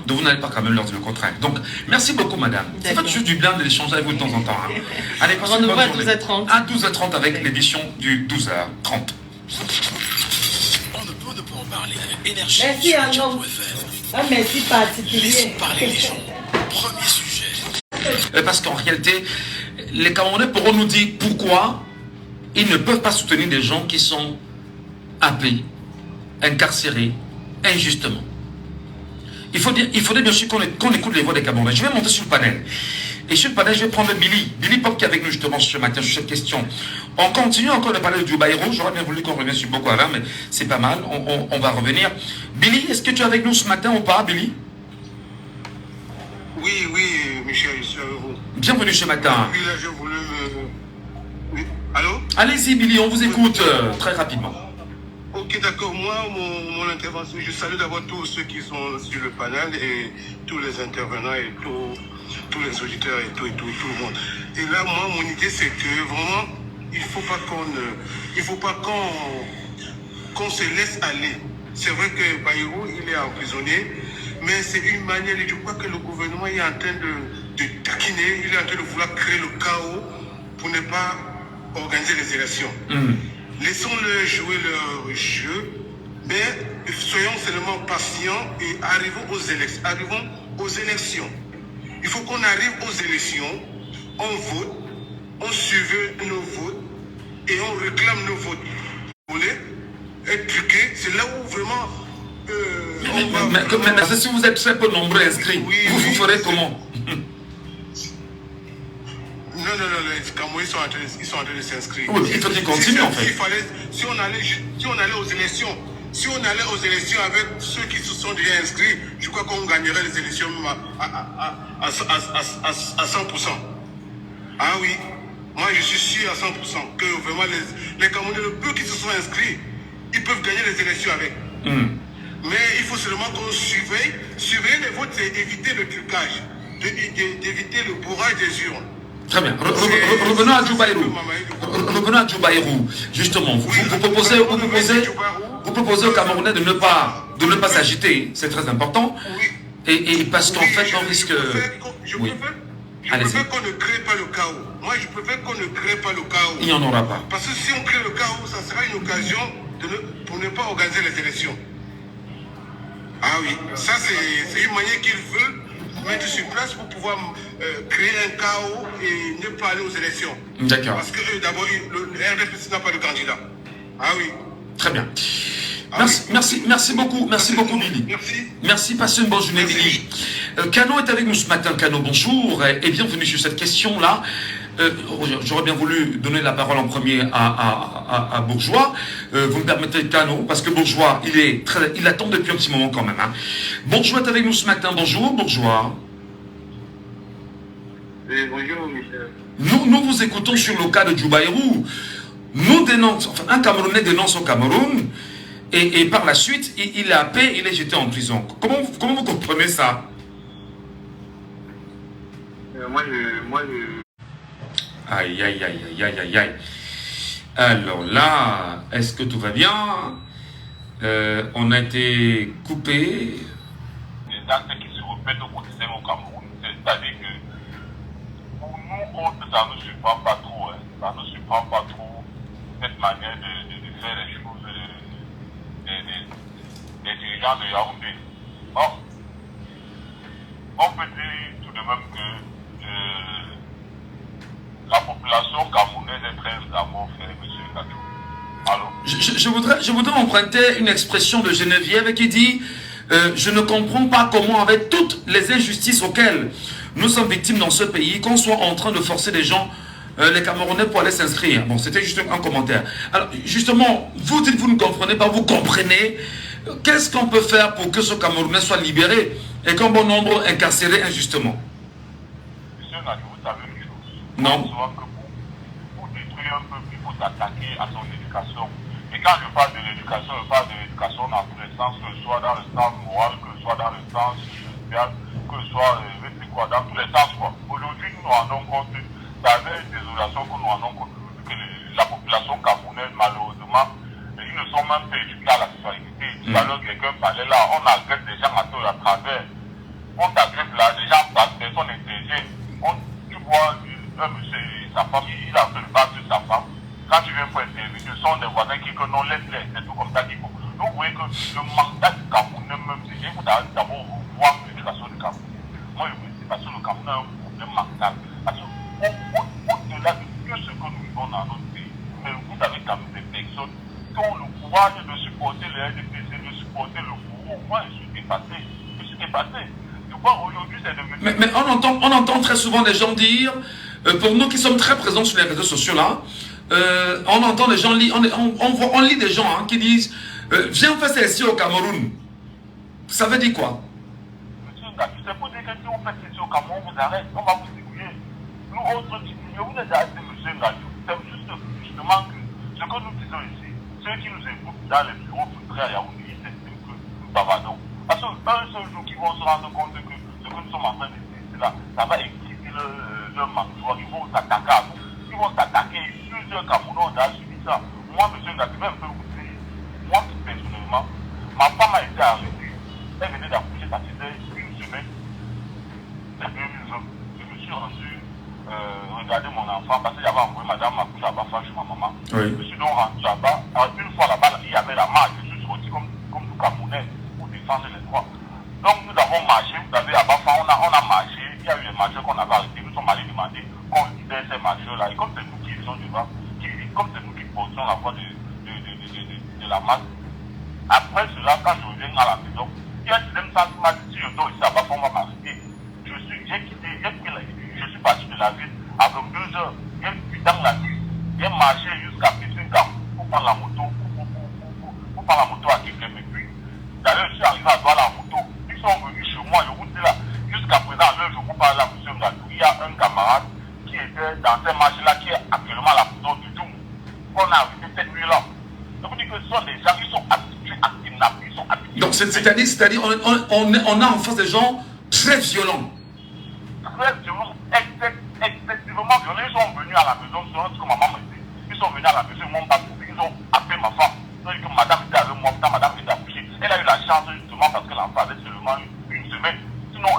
Donc, vous n'allez pas quand même leur dire le contraire. Donc, merci beaucoup, madame. Ça fait toujours du bien d'échanger avec vous de temps en temps. Allez, passez une bonne journée. À 12h30 avec l'édition du 12h30. On ne peut en parler avec énergie. Merci, Arnaud. Un merci particulier. Laissons parler les gens. Premier sujet. Parce qu'en réalité, les Camerounais pourront nous dire pourquoi ils ne peuvent pas soutenir des gens qui sont happés, incarcérés, injustement. Il faudrait bien sûr qu'on écoute les voix des Camerounais. Je vais monter sur le panel. Et sur le panel, je vais prendre Billy Pop qui est avec nous justement ce matin sur cette question. On continue encore de parler du Bayrou. J'aurais bien voulu qu'on revienne sur Boko Haram, mais c'est pas mal. On va revenir. Billy, est-ce que tu es avec nous ce matin ou pas, Billy? Oui, Michel, je suis avec vous. Bienvenue ce matin. Oui, là, je voulais Oui. Allô? Allez-y, Billy, on vous écoute très rapidement. Ok, d'accord. Moi, mon intervention, je salue d'abord tous ceux qui sont sur le panel et tous les intervenants et tous les auditeurs et tout le monde. Et là, moi, mon idée, c'est que vraiment, il ne faut pas qu'on se laisse aller. C'est vrai que Bayrou, il est emprisonné, mais c'est une manière, je crois que le gouvernement est en train de taquiner, il est en train de vouloir créer le chaos pour ne pas organiser les élections. Laissons-le jouer leur jeu, mais soyons seulement patients et arrivons aux élections. Il faut qu'on arrive aux élections, on vote, on suive nos votes et on réclame nos votes. Vous voulez être truqué, c'est là où vraiment mais si vous êtes très peu nombreux inscrits, vous ferez comment? Non, les Camerounais sont en train de s'inscrire. Oui, il faut qu'ils continuent en fait. Si on allait aux élections, avec ceux qui se sont déjà inscrits, je crois qu'on gagnerait les élections à 100%. Ah oui, moi je suis sûr à 100% que vraiment les Camerounais, le peu qui se sont inscrits, ils peuvent gagner les élections avec. Mais il faut seulement qu'on surveille les votes, c'est éviter le trucage, d'éviter le bourrage des urnes. Très bien. Revenons à Djoubaïrou. Justement, vous proposez aux Camerounais de ne pas s'agiter. C'est très important. Et parce qu'en fait, on risque... Je préfère qu'on ne crée pas le chaos. Moi, je préfère qu'on ne crée pas le chaos. Il n'y en aura pas. Parce que si on crée le chaos, ça sera une occasion pour ne pas organiser les élections. Ah oui, ça c'est une manière qu'ils veulent mettre sur place pour pouvoir créer un chaos et ne pas aller aux élections. D'accord. Parce que d'abord, le RDPC n'a pas de candidat. Ah oui. Très bien. Merci beaucoup, Billy. Merci, passez une bonne journée, Billy. Cano est avec nous ce matin. Cano, bonjour et bienvenue sur cette question-là. J'aurais bien voulu donner la parole en premier à Bourgeois. Vous me permettez, Cano, parce que Bourgeois, il attend depuis un petit moment quand même. Bourgeois est avec nous ce matin. Bonjour, Bourgeois. Bonjour, Michel. Nous vous écoutons sur le cas de Djoubaïrou. Un Camerounais dénonce au Cameroun et par la suite, il est happé, il est jeté en prison. Comment vous comprenez ça? Aïe. Alors là, est-ce que tout va bien? On a été coupé. Les actes qui se répètent au quotidien au Cameroun, c'est-à-dire que pour nous autres, ça ne nous surprend pas trop. Ça ne nous surprend pas trop cette manière de faire les choses des dirigeants de Yaoundé. Bon, on peut dire tout de même que la population camerounaise est très d'amour fait, M. Gadjou. Je voudrais emprunter une expression de Geneviève qui dit je ne comprends pas comment, avec toutes les injustices auxquelles nous sommes victimes dans ce pays, qu'on soit en train de forcer les gens, les Camerounais, pour aller s'inscrire. Bon, c'était juste un commentaire. Alors, justement, vous dites vous ne comprenez pas, vous comprenez. Qu'est-ce qu'on peut faire pour que ce Camerounais soit libéré et qu'un bon nombre incarcéré injustement? Monsieur Gadjou, vous savez une chose. Non. Pour détruire un peuple, il faut s'attaquer à son éducation. Et quand je parle de l'éducation, je parle de l'éducation dans tous les sens, que ce soit dans le sens moral, que ce soit dans le sens social, que ce soit dans tous les sens. Aujourd'hui, nous nous rendons compte, c'est avec une désolation que nous nous rendons compte que la population camerounaise, malheureusement, ils ne sont même pas éduqués à la sexualité. Tout à l'heure, quelqu'un parlait là, on agresse des gens à tort et à travers. On t'agresse là, des gens, personnes intelligentes. Tu vois, un monsieur, sa femme, il a fait le bas de sa femme. Quand tu viens pour intervenir, ce sont des voisins qui disent que non, laisse-les, c'est tout comme ça qu'il faut. Donc vous voyez que le mandat du Cameroun même dire, il faut d'abord voir l'éducation du Cameroun. Moi, je me dis, parce que le Cameroun a un problème mental. Parce que au-delà de tout ce que nous vivons dans notre pays, mais vous avez quand même des personnes qui ont le courage de supporter le RDPC, de supporter le gouvernement. Moi, je suis dépassé. Je suis dépassé. Tu vois, aujourd'hui, c'est devenu... Mais on entend très souvent des gens dire, pour nous qui sommes très présents sur les réseaux sociaux là, on entend des gens, on lit des gens qui disent viens faire ça ici au Cameroun. Ça veut dire quoi? C'est pour dire que si vous faites ici au Cameroun, vous arrêtez, on va vous débrouiller. Nous autres, je vous ai arrêté, monsieur Ngadou. C'est justement que ce que nous disons ici, ceux qui nous écoutent dans les bureaux filtrés à Yaoundé, ils estiment que nous bavardons. Parce qu'un seul jour qu'ils vont se rendre compte que ce que nous sommes en train de dire, c'est là, ça va exciter leur mangeoire, ils vont s'attaquer à nous. Ils vont s'attaquer, plusieurs Camerounais ont déjà subi ça. Moi, monsieur Ngadou, même peu vous dire, moi, personnellement, ma femme a été arrêtée. Elle venait d'accoucher, ça faisait une semaine. Je me suis rendu regarder mon enfant parce que j'avais envoyé madame accoucher à Baffa chez ma maman. Oui. Je suis donc rendu là-bas. Une fois là-bas, il y avait la marche. Je suis sorti comme tout Camerounais pour défendre les droits. Donc nous avons marché. Vous savez, à Baffa, on a marché. Il y a eu des marcheurs qu'on avait arrêtés. Nous sommes allés demander qu'on lidait ces marcheurs-là. Et comme c'est nous qui étions devant, comme c'est nous qui portions la voix de la masse, après cela, quand je reviens à la maison, il y a même ça qui m'a dit, si je dors ici à Baffa, on va m'arrêter. Je suis parti de la ville à 22 heures. Puis dans la nuit, j'ai marché jusqu'à Pétin-Cam pour prendre la moto, pour prendre la moto à quelqu'un. Mais puis, d'ailleurs, je suis arrivé à Douala la moto. Ils sont venus chez moi, je vous dis là, jusqu'à présent, là, je vous parle là, monsieur Ngadou. Il y a un camarade qui était dans ces marches-là, qui est actuellement à la prison du Doum. On a arrêté cette nuit-là. Je vous dis que ce sont des gens qui sont habitués à kidnapper, ils sont habitués. Donc, c'est-à-dire, on a en face des gens très violents. Très violents, excessivement violents. Ils sont venus à la maison, ce que ma maman me dit. Ils sont venus à la maison, ils m'ont pas trouvé, ils ont appelé ma femme. C'est-à-dire que madame était avec moi, madame était accouchée. Elle a eu la chance justement parce que l'enfant avait seulement une semaine. Sinon,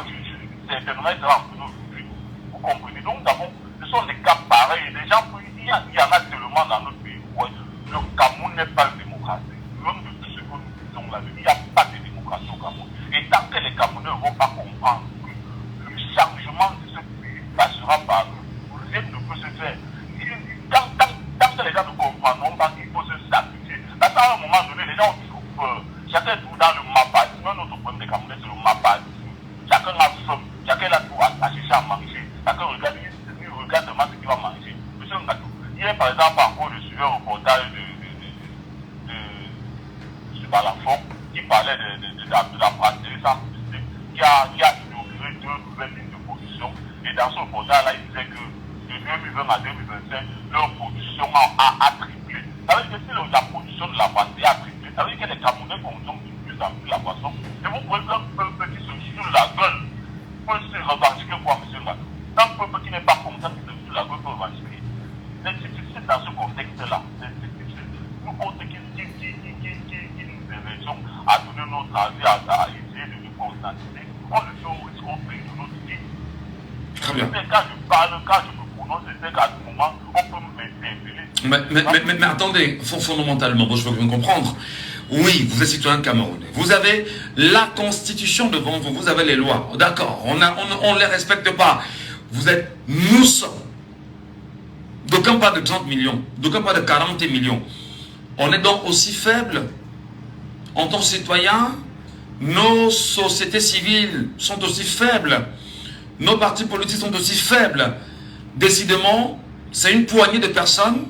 certainement, elle sera en prison aujourd'hui. Vous comprenez? Donc, ce sont des cas pareils. Des gens, il y en a tellement dans notre pays. Ouais. Le Cameroun n'est pas une démocratie. Même de tout ce que nous disons là, il n'y a pas de démocratie au Cameroun. Et tant que les Camerounais ne vont pas comprendre que le changement de ce pays passera par eux, rien ne peut se faire. Tant que les gens ne comprendront pas qu'il faut se sacrifier, parce qu'à un moment donné, les gens ont toujours peur. Chacun est tout dans le mapadisme. Un autre problème des Camerounais, c'est le mapadisme. Chacun a faim, chacun a tout à chercher à manger. Chacun regarde seulement ce qu'il va manger. Monsieur Ngadou, hier par exemple, encore, je suivais un reportage de Balafon qui parlait de la brasserie sans publicité qui a inauguré 2 nouvelles lignes de production. Et dans ce reportage-là, il disait que de 2020 à 2025, leur production a triplé. Ça veut dire que si la production de la brasserie a triplé, ça veut dire que les Camerounais consomment de plus en plus la boisson. Et vous pouvez un peuple qui se sur la gueule peut se revendiquer quoi, monsieur Ngadou? Un peuple qui n'est pas content qui se sur la gueule peut revendiquer. C'est difficile dans ce contexte-là. C'est difficile. Nous autres qui nous éveillons à donner notre avis, à essayer de nous conscientiser, on le fait au prix de notre vie. Très bien. Quand je parle, quand je me prononce, c'est qu'à ce moment, on peut m'interpeller. Mais attendez, fondamentalement, bon, je veux bien comprendre. Oui, vous êtes citoyen camerounais. Vous avez la constitution devant vous, vous avez les lois. D'accord, on ne les respecte pas. Nous sommes. D'aucuns parlent de 30 millions, d'aucuns parlent de 40 millions. On est donc aussi faible en tant que citoyen. Nos sociétés civiles sont aussi faibles. Nos partis politiques sont aussi faibles. Décidément, c'est une poignée de personnes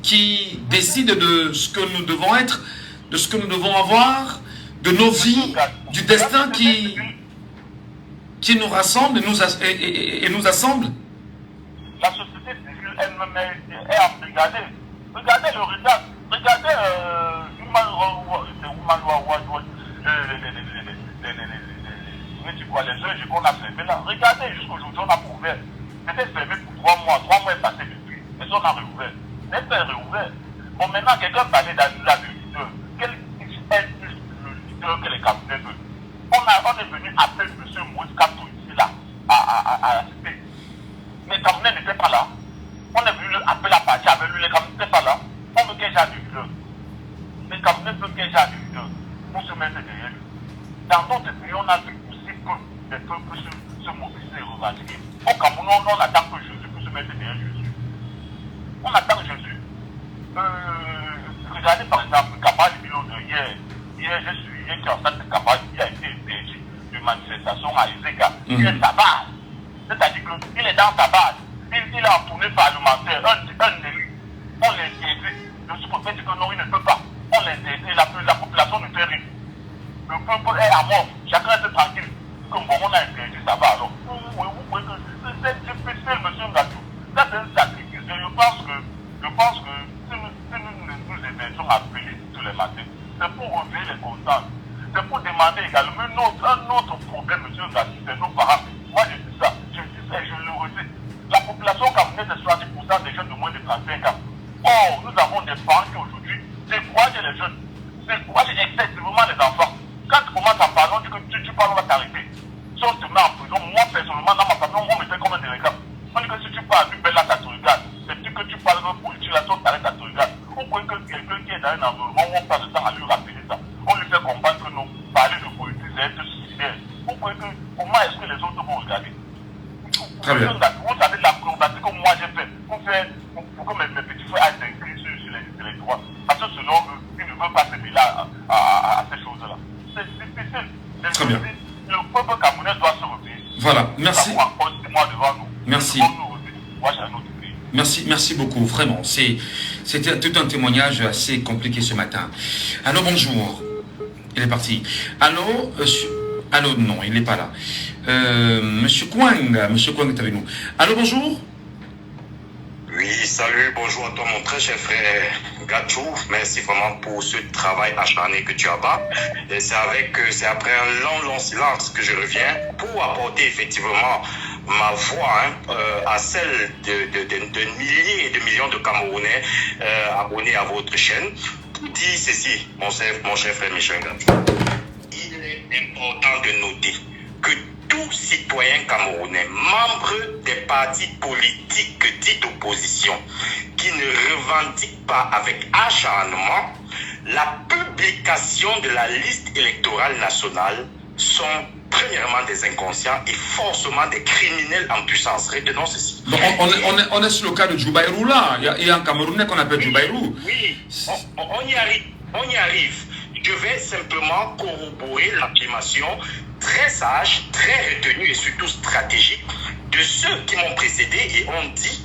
qui décident de ce que nous devons être, de ce que nous devons avoir, de nos vies, du destin qui nous rassemble et nous assemble. La société civile elle-même est à regarder. Regardez le retard. Regardez les jeux qu'on a fermés là. Regardez, jusqu'aujourd'hui, on a ouvert. C'était fermé pour 3 mois. 3 mois est passé depuis. Et on a réouvert. C'est réouvert. Bon, maintenant, quelqu'un parlait de leader. Quel est le leader que les Camerounais veulent? On est venu appeler M. Moïse Kato ici, là, à la cité. Les Camerounais n'étaient pas là. On est venu appeler la partie avec lui. Les Camerounais n'étaient pas là. On veut qu'il y ait un leader. Les Camerounais veulent qu'il y ait un leader. Pour se mettre derrière lui. Dans hier, j'ai suivi qui en fait capable qui a été interdit de manifestation à Isega. Il est sa base. C'est-à-dire qu'il est dans sa base. Il a en tournée parlementaire, un élu. On l'interdit. Le sous-préfet dit que non, il ne peut pas. On l'interdit. La population ne fait rien. Le peuple est à mort. Chacun est tranquille. Comme bon, on a interdit sa base. Alors, vous pouvez que c'est difficile, monsieur Ngatou. Ça, c'est un sacrifice. Je pense que si nous émergeons à payer tous les matins, c'est pour reveiller les consciences. C'est pour demander également un autre problème, monsieur Ngatou, c'est nos parents. Moi, je dis ça, et je le redis. La population camerounaise est 70% des jeunes de moins de 35 ans. Or, nous avons des parents qui aujourd'hui découragent les jeunes, découragent excessivement les enfants. Quand tu commences à parler, on dit que tu parles, on va t'arrêter. Si on te met en prison, moi personnellement, dans ma famille, on me fait comme un délégat. On dit que si tu parles du bel là, ça te regarde. C'est plus que tu parles pour l'utilisation, t'arrêtes, ça te regarde. On croit que quelqu'un qui est dans un environnement où on passe le temps à lui rappeler ça, on lui fait comprendre que non, parler de politique, c'est être suicidaire. On croit que comment est-ce que les autres vont regarder? Très bien. Vous savez la problématique que moi j'ai fait pour que mes petits frères aient inscrits sur les droits. Parce que sinon, ils ne veulent pas se mêler à ces choses-là. C'est difficile. Très bien. Le peuple camerounais doit se revenir. Voilà, merci. Merci. Merci. Merci beaucoup, vraiment. C'était tout un témoignage assez compliqué ce matin. Allô, bonjour. Il est parti. Allô, allô, non, il n'est pas là. Monsieur Kwang est avec nous. Allô, bonjour. Oui, salut, bonjour à toi mon très cher frère Gachou. Merci vraiment pour ce travail acharné que tu as bas. Et c'est après un long silence que je reviens pour apporter effectivement ma voix à celle de milliers et de millions de Camerounais abonnés à votre chaîne. Pour dire ceci, mon cher frère Michel Gachou, il est important de noter que tout citoyen camerounais, membre des partis politiques dits d'opposition, qui ne revendique pas avec acharnement la publication de la liste électorale nationale, sont premièrement des inconscients et forcément des criminels en puissance. Retenons ceci. Donc on est sur le cas de Djoubaïrou là. Il y a un Camerounais qu'on appelle Djoubaïrou. Oui, on y arrive. Je vais simplement corroborer l'affirmation très sage, très retenue et surtout stratégique de ceux qui m'ont précédé et ont dit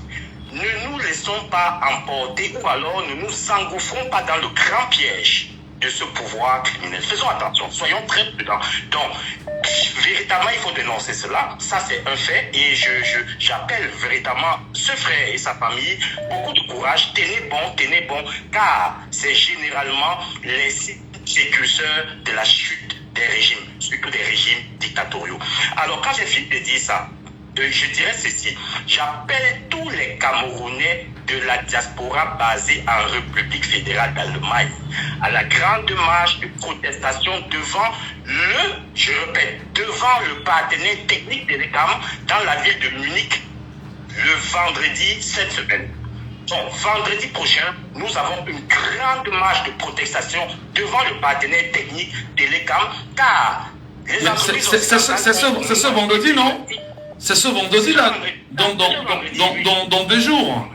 ne nous laissons pas emporter ou alors ne nous engouffrons pas dans le grand piège de ce pouvoir criminel. Faisons attention, soyons très prudents. Donc, véritablement, il faut dénoncer cela. Ça, c'est un fait. Et j'appelle véritablement ce frère et sa famille beaucoup de courage. Tenez bon, car c'est généralement les précurseurs de la chute des régimes, surtout des régimes dictatoriaux. Alors, quand j'ai fini de dire ça, je dirais ceci. J'appelle tous les Camerounais de la diaspora basée en République fédérale d'Allemagne à la grande marche de protestation devant le partenaire technique de l'ECAM dans la ville de Munich le vendredi cette semaine. Donc, vendredi prochain, nous avons une grande marche de protestation devant le partenaire technique de l'ECAM car les entreprises... C'est ce vendredi, non? C'est ce vendredi là, dans 2 jours.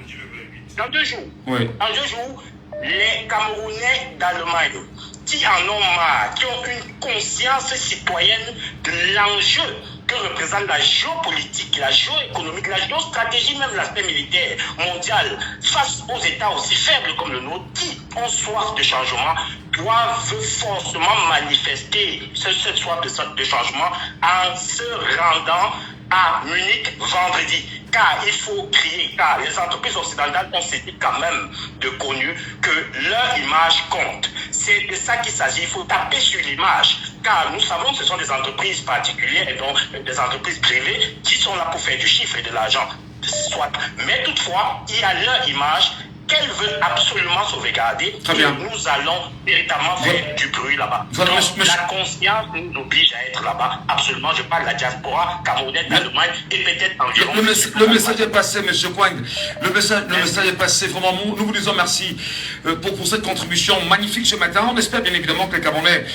Dans 2 jours. Oui. Dans 2 jours, les Camerounais d'Allemagne qui en ont marre, qui ont une conscience citoyenne de l'enjeu que représente la géopolitique, la géoéconomique, la géostratégie, même l'aspect militaire mondial, face aux États aussi faibles comme le nôtre, qui ont soif de changement, doivent forcément manifester cette soif de changement en se rendant à Munich vendredi. Car il faut crier, car les entreprises occidentales ont cité quand même de connu que leur image compte. C'est de ça qu'il s'agit. Il faut taper sur l'image, car nous savons que ce sont des entreprises particulières et donc des entreprises privées qui sont là pour faire du chiffre et de l'argent. Soit. Mais toutefois, il y a leur image qu'elles veulent absolument sauvegarder. Très bien. Nous allons véritablement faire du bruit là-bas. Voilà, la conscience nous oblige à être là-bas. Absolument. Je parle de la diaspora camerounaise d'Allemagne et peut-être environ... Le message est passé, M. Kwang. Le message est passé. Vraiment, nous vous disons merci pour cette contribution magnifique ce matin. On espère bien évidemment que les Camerounais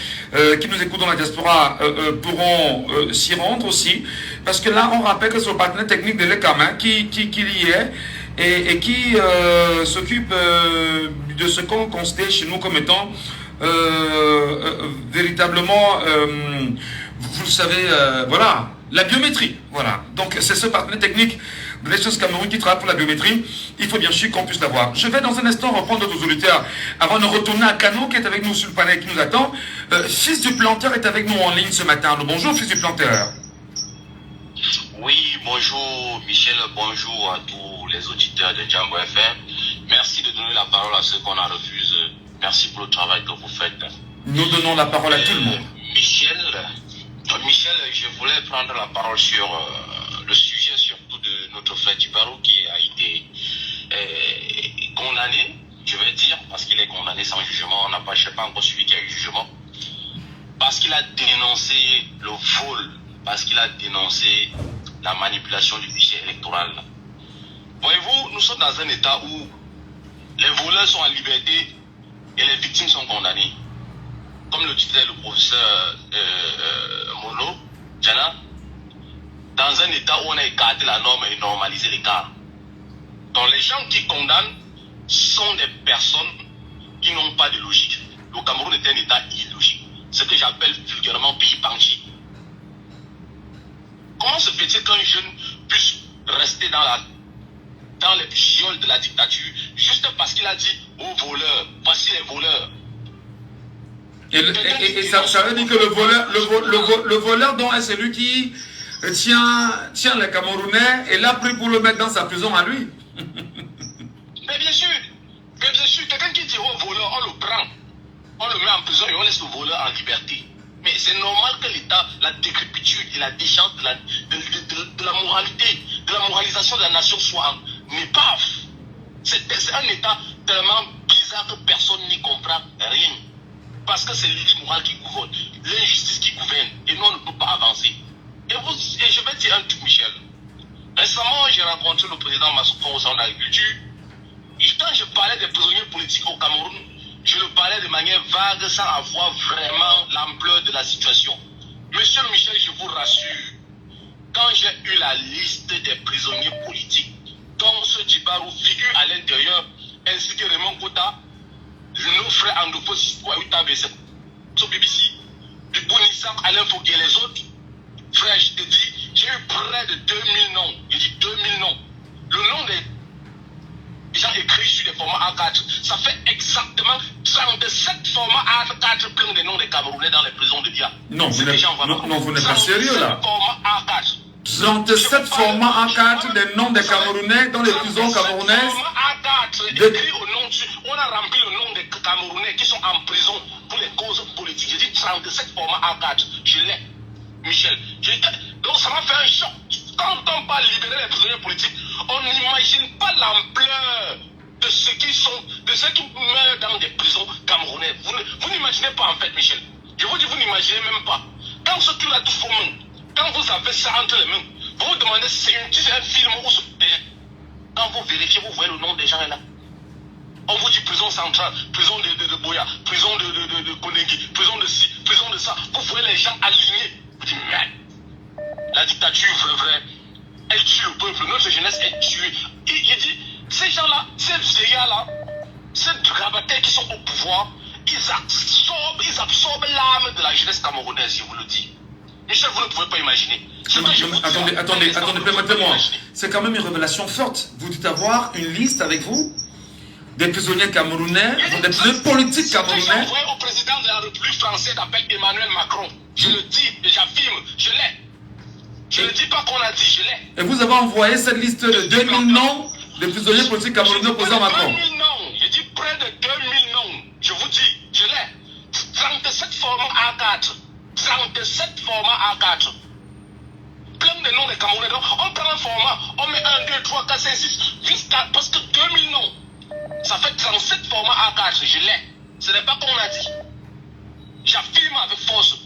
qui nous écoutent dans la diaspora pourront s'y rendre aussi. Parce que là, on rappelle que c'est le partenaire technique de l'ECAM qui y est. Et qui s'occupe de ce qu'on considère chez nous comme étant véritablement, vous le savez, voilà, la biométrie. Voilà. Donc c'est ce partenaire technique de l'Espace Cameroun qui travaille pour la biométrie. Il faut bien sûr qu'on puisse l'avoir. Je vais dans un instant reprendre nos auditeurs avant de retourner à Cano qui est avec nous sur le panel qui nous attend. Fils du planteur est avec nous en ligne ce matin. Alors, bonjour Fils du planteur. Oui, bonjour Michel, bonjour à tous les auditeurs de Djambo FM. Merci de donner la parole à ceux qu'on a refusé. Merci pour le travail que vous faites. Nous donnons la parole à tout le monde. Michel, je voulais prendre la parole sur le sujet surtout de notre frère Djibarou qui a été condamné, je vais dire, parce qu'il est condamné sans jugement. On n'a pas, je sais pas encore celui qui a eu jugement. Parce qu'il a dénoncé le vol, parce qu'il a dénoncé la manipulation du fichier électoral. Voyez-vous, nous sommes dans un état où les voleurs sont en liberté et les victimes sont condamnées. Comme le disait le professeur Mono, Diana, dans un état où on a écarté la norme et normalisé l'écart. Donc les gens qui condamnent sont des personnes qui n'ont pas de logique. Le Cameroun est un état illogique. Ce que j'appelle vulgairement pays banquier. Comment se fait-il qu'un jeune puisse rester dans les gioles de la dictature juste parce qu'il a dit aux voleurs, voici les voleurs. Et ça veut dire que le voleur dont est celui qui tient les Camerounais et l'a pris pour le mettre dans sa prison à lui. Mais bien sûr, quelqu'un qui dit au voleur, on le prend, on le met en prison et on laisse le voleur en liberté. Mais c'est normal que l'État, la décrépitude et la déchéance de la moralité, de la moralisation de la nation soit en épave. C'est un État tellement bizarre que personne n'y comprend rien. Parce que c'est l'immoral qui gouverne, l'injustice qui gouverne, et nous on ne peut pas avancer. Et je vais dire un truc, Michel. Récemment, j'ai rencontré le président Massoufou au Salon de l'Agriculture. Et quand je parlais des prisonniers politiques au Cameroun, je le parlais de manière vague sans avoir vraiment l'ampleur de la situation. Monsieur Michel, je vous rassure, quand j'ai eu la liste des prisonniers politiques, dont ce Djibarou figure à l'intérieur, ainsi que Raymond Kota, nos frères Andofo Siswaouta BC, BBC, du Bounissak, Alain Fouquet et les autres, frère, je te dis, j'ai eu près de 2000 noms. J'ai dit 2000 noms. Le nom des gens écrits sur des formats A4, ça fait exactement 37 formats A4 plein des noms des Camerounais dans les prisons de Dia. Non, vous n'êtes pas sérieux là. 37 formats A4 des noms des Camerounais dans les prisons camerounaises. Écrit au nom, on a rempli le nom des Camerounais qui sont en prison pour les causes politiques. J'ai dit 37 formats A4, je l'ai. Michel, donc ça m'a fait un choc. Quand on parle de libérer les prisonniers politiques, on n'imagine pas l'ampleur de ceux qui meurent dans des prisons camerounaises. Vous n'imaginez pas en fait, Michel. Je vous dis, vous n'imaginez même pas. Quand ce truc-là touche vos mains, quand vous avez ça entre les mains, vous vous demandez si c'est un film ou ce. Quand vous vérifiez, vous voyez le nom des gens là. On vous dit prison centrale, prison de Boya, prison de Konegi, prison de ci, prison de ça. Vous voyez les gens alignés. Vous dites, merde. La dictature, vrai, elle tue le peuple. Notre jeunesse est tuée. Il dit, ces gens-là, ces vieillards-là, ces grabataires qui sont au pouvoir, ils absorbent l'âme de la jeunesse camerounaise, je vous le dis. Michel, vous ne pouvez pas imaginer. Attendez, permettez-moi. C'est quand même une révélation forte. Vous dites avoir une liste avec vous des prisonniers camerounais, des prisonniers politiques camerounais. J'ai envoyé au président de la République française d'appel Emmanuel Macron. Je le dis et j'affirme, je l'ai. Je ne dis pas qu'on a dit, je l'ai. Et vous avez envoyé cette liste de 2000 noms de prisonniers politiques camerounais au président Macron. 2000 noms, j'ai dit près de 2000 noms. Je vous dis, je l'ai. 37 formats A4. 37 formats A4. Plein de noms des Camerounais. Donc, on prend un format, on met 1, 2, 3, 4, 5, 6, jusqu'à. Parce que 2000 noms. Ça fait 37 formats A4. Je l'ai. Ce n'est pas qu'on a dit. J'affirme avec force.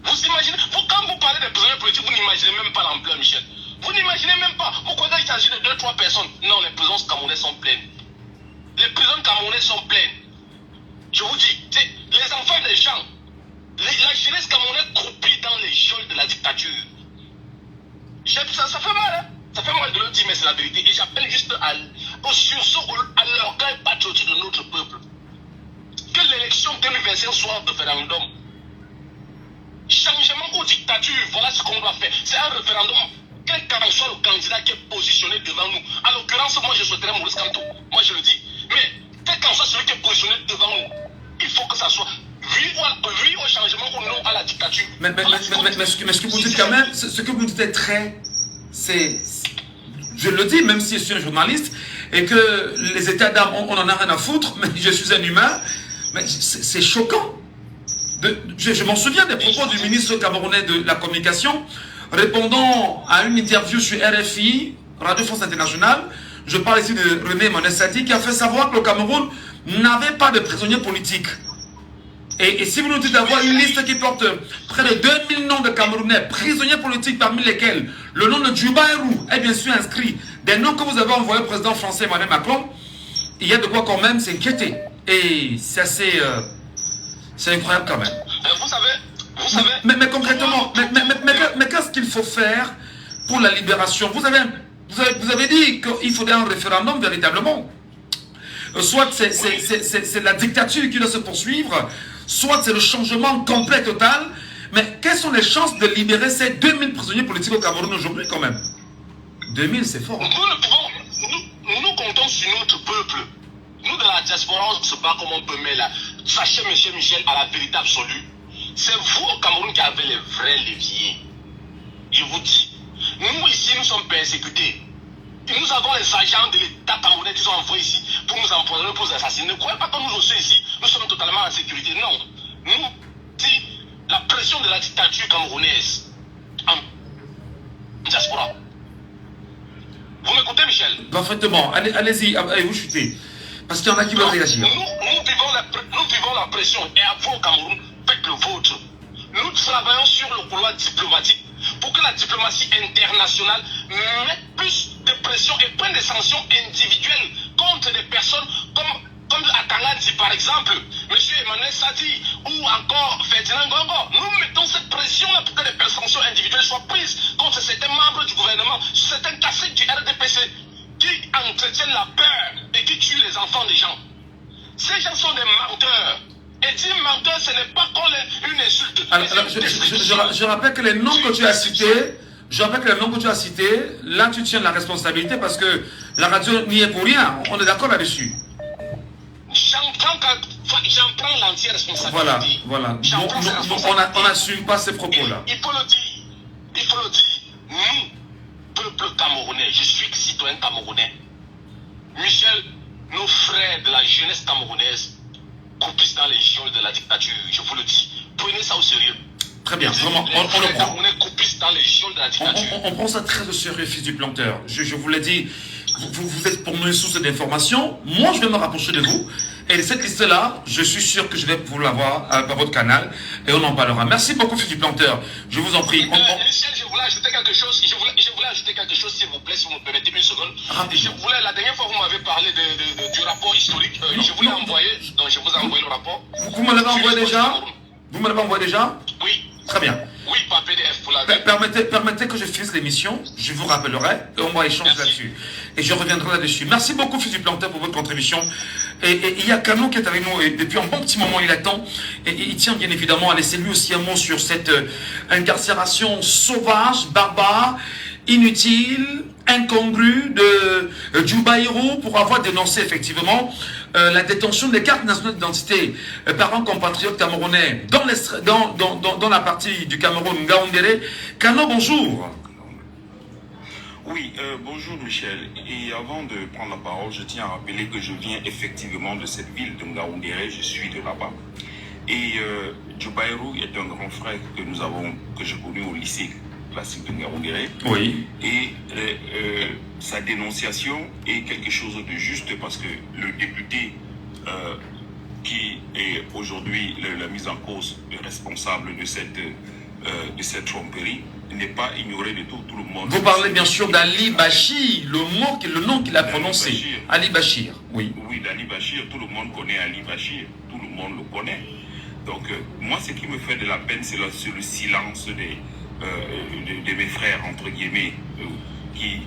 Vous imaginez, quand vous parlez des prisonniers politiques, vous n'imaginez même pas l'ampleur, Michel. Vous n'imaginez même pas. Vous croyez qu'il s'agit de 2-3 personnes. Non, les prisons camerounaises sont pleines. Les prisons camerounaises sont pleines. Je vous dis, les enfants des gens, la jeunesse camerounaise croupie dans les geôles de la dictature. Ça fait mal, hein. Ça fait mal de le dire, mais c'est la vérité. Et j'appelle juste au sursaut, à l'orgueil patriotique de notre peuple. Que que l'élection 2025 soit un référendum. Changement aux dictatures, voilà ce qu'on doit faire. C'est un référendum. Quel qu'en soit le candidat qui est positionné devant nous. En l'occurrence, moi je souhaiterais Maurice Kamto. Moi je le dis. Mais quel qu'en soit celui qui est positionné devant nous, il faut que ça soit oui au changement ou non à la dictature. Mais ce que vous dites quand même, ce que vous dites est très... Je le dis, même si je suis un journaliste, et que les états d'âme, on en a rien à foutre, mais je suis un humain, mais c'est choquant. Je m'en souviens des propos du ministre camerounais de la communication, répondant à une interview sur RFI, Radio France Internationale. Je parle ici de René Manessadi, qui a fait savoir que le Cameroun n'avait pas de prisonniers politiques. Et si vous nous dites d'avoir une liste qui porte près de 2000 noms de Camerounais, prisonniers politiques, parmi lesquels le nom de Djoubaïrou est bien sûr inscrit, des noms que vous avez envoyés au président français Emmanuel Macron, il y a de quoi quand même s'inquiéter. Et c'est assez... c'est incroyable quand même. Vous savez... Mais concrètement, mais qu'est-ce qu'il faut faire pour la libération? Vous avez dit qu'il faudrait un référendum véritablement. Soit c'est la dictature qui doit se poursuivre, soit c'est le changement complet, total. Mais quelles sont les chances de libérer ces 2000 prisonniers politiques au Cameroun aujourd'hui quand même? 2000, c'est fort. Nous comptons sur notre peuple. Nous, de la diaspora, on ne sait pas comment on peut mettre là. Sachez, monsieur Michel, à la vérité absolue, c'est vous au Cameroun qui avez les vrais leviers. Je vous dis, nous ici, nous sommes persécutés. Et nous avons les agents de l'État camerounais qui sont envoyés ici pour nous empoisonner, pour nous assassiner. Ne croyez pas que nous aussi ici, nous sommes totalement en sécurité. Non. Nous, c'est la pression de la dictature camerounaise en diaspora. Vous m'écoutez, Michel? Parfaitement. Allez-y, vous chutez. Parce qu'il y en a qui veulent réagir. Nous vivons la pression. Et à vous au Cameroun, faites le vôtre. Nous travaillons sur le couloir diplomatique pour que la diplomatie internationale mette plus de pression et prenne des sanctions individuelles contre des personnes comme Atanga dit par exemple, M. Emmanuel Sadi ou encore Ferdinand Gongo. Nous mettons cette pression-là pour que les sanctions individuelles soient prises contre certains membres du gouvernement, certains caciques du RDPC qui entretiennent la peur et qui tuent les enfants des gens. Ces gens sont des menteurs. Et dire menteur, ce n'est pas une insulte. Alors, je rappelle que les noms que tu as cités, là tu tiens la responsabilité parce que la radio n'y est pour rien. On est d'accord là-dessus. J'en prends l'entière responsabilité. Voilà. On n'assume pas ces propos-là. Il faut le dire. Nous, peuple camerounais, je suis citoyen camerounais. Michel, nos frères de la jeunesse camerounaise coupissent dans les geôles de la dictature, je vous le dis. Prenez ça au sérieux. Très bien, vraiment, on le prend. Dans les geôles de la dictature. On prend ça très au sérieux, fils du planteur. Je vous l'ai dit, vous êtes pour nous une source d'information. Moi, je vais me rapprocher de vous. Et cette liste-là, je suis sûr que je vais vous l'avoir dans votre canal. Et on en parlera. Merci beaucoup, fils du planteur. Je vous en prie. Michel, je voulais ajouter quelque chose. Je voulais ajouter quelque chose, s'il vous plaît, si vous me permettez une seconde. La dernière fois, vous m'avez parlé du rapport historique. Je voulais envoyer. Donc, je vous ai envoyé le rapport. Vous me l'avez envoyé déjà? Vous me l'avez envoyé déjà? Oui. Très bien. Oui, par PDF, vous l'avez. Permettez que je finisse l'émission, je vous rappellerai et on va échanger là-dessus. Et je reviendrai là-dessus. Merci beaucoup, fils du planteur, pour votre contribution. Et il y a Cano qui est avec nous et depuis un bon petit moment, il attend. Et il tient bien évidemment à laisser lui aussi un mot sur cette incarcération sauvage, barbare, inutile, incongrue de Djoubaïrou pour avoir dénoncé effectivement la détention des cartes nationales d'identité par un compatriote camerounais dans la partie du Cameroun, Ngaoundéré. Kano, bonjour. Oui, bonjour Michel. Et avant de prendre la parole, je tiens à rappeler que je viens effectivement de cette ville de Ngaoundéré, je suis de là-bas. Et Djoubaïrou est un grand frère que j'ai connu au lycée classique de Ngaoundéré. Oui. Et sa dénonciation est quelque chose de juste parce que le député qui est aujourd'hui la mise en cause, le responsable de cette tromperie, n'est pas ignoré de tout le monde. Vous parlez bien sûr d'Ali Bachir, le nom qu'il a prononcé. Ali Bachir, oui. Oui, d'Ali Bachir, tout le monde connaît Ali Bachir, tout le monde le connaît. Donc moi, ce qui me fait de la peine, c'est le silence de mes frères, entre guillemets, qui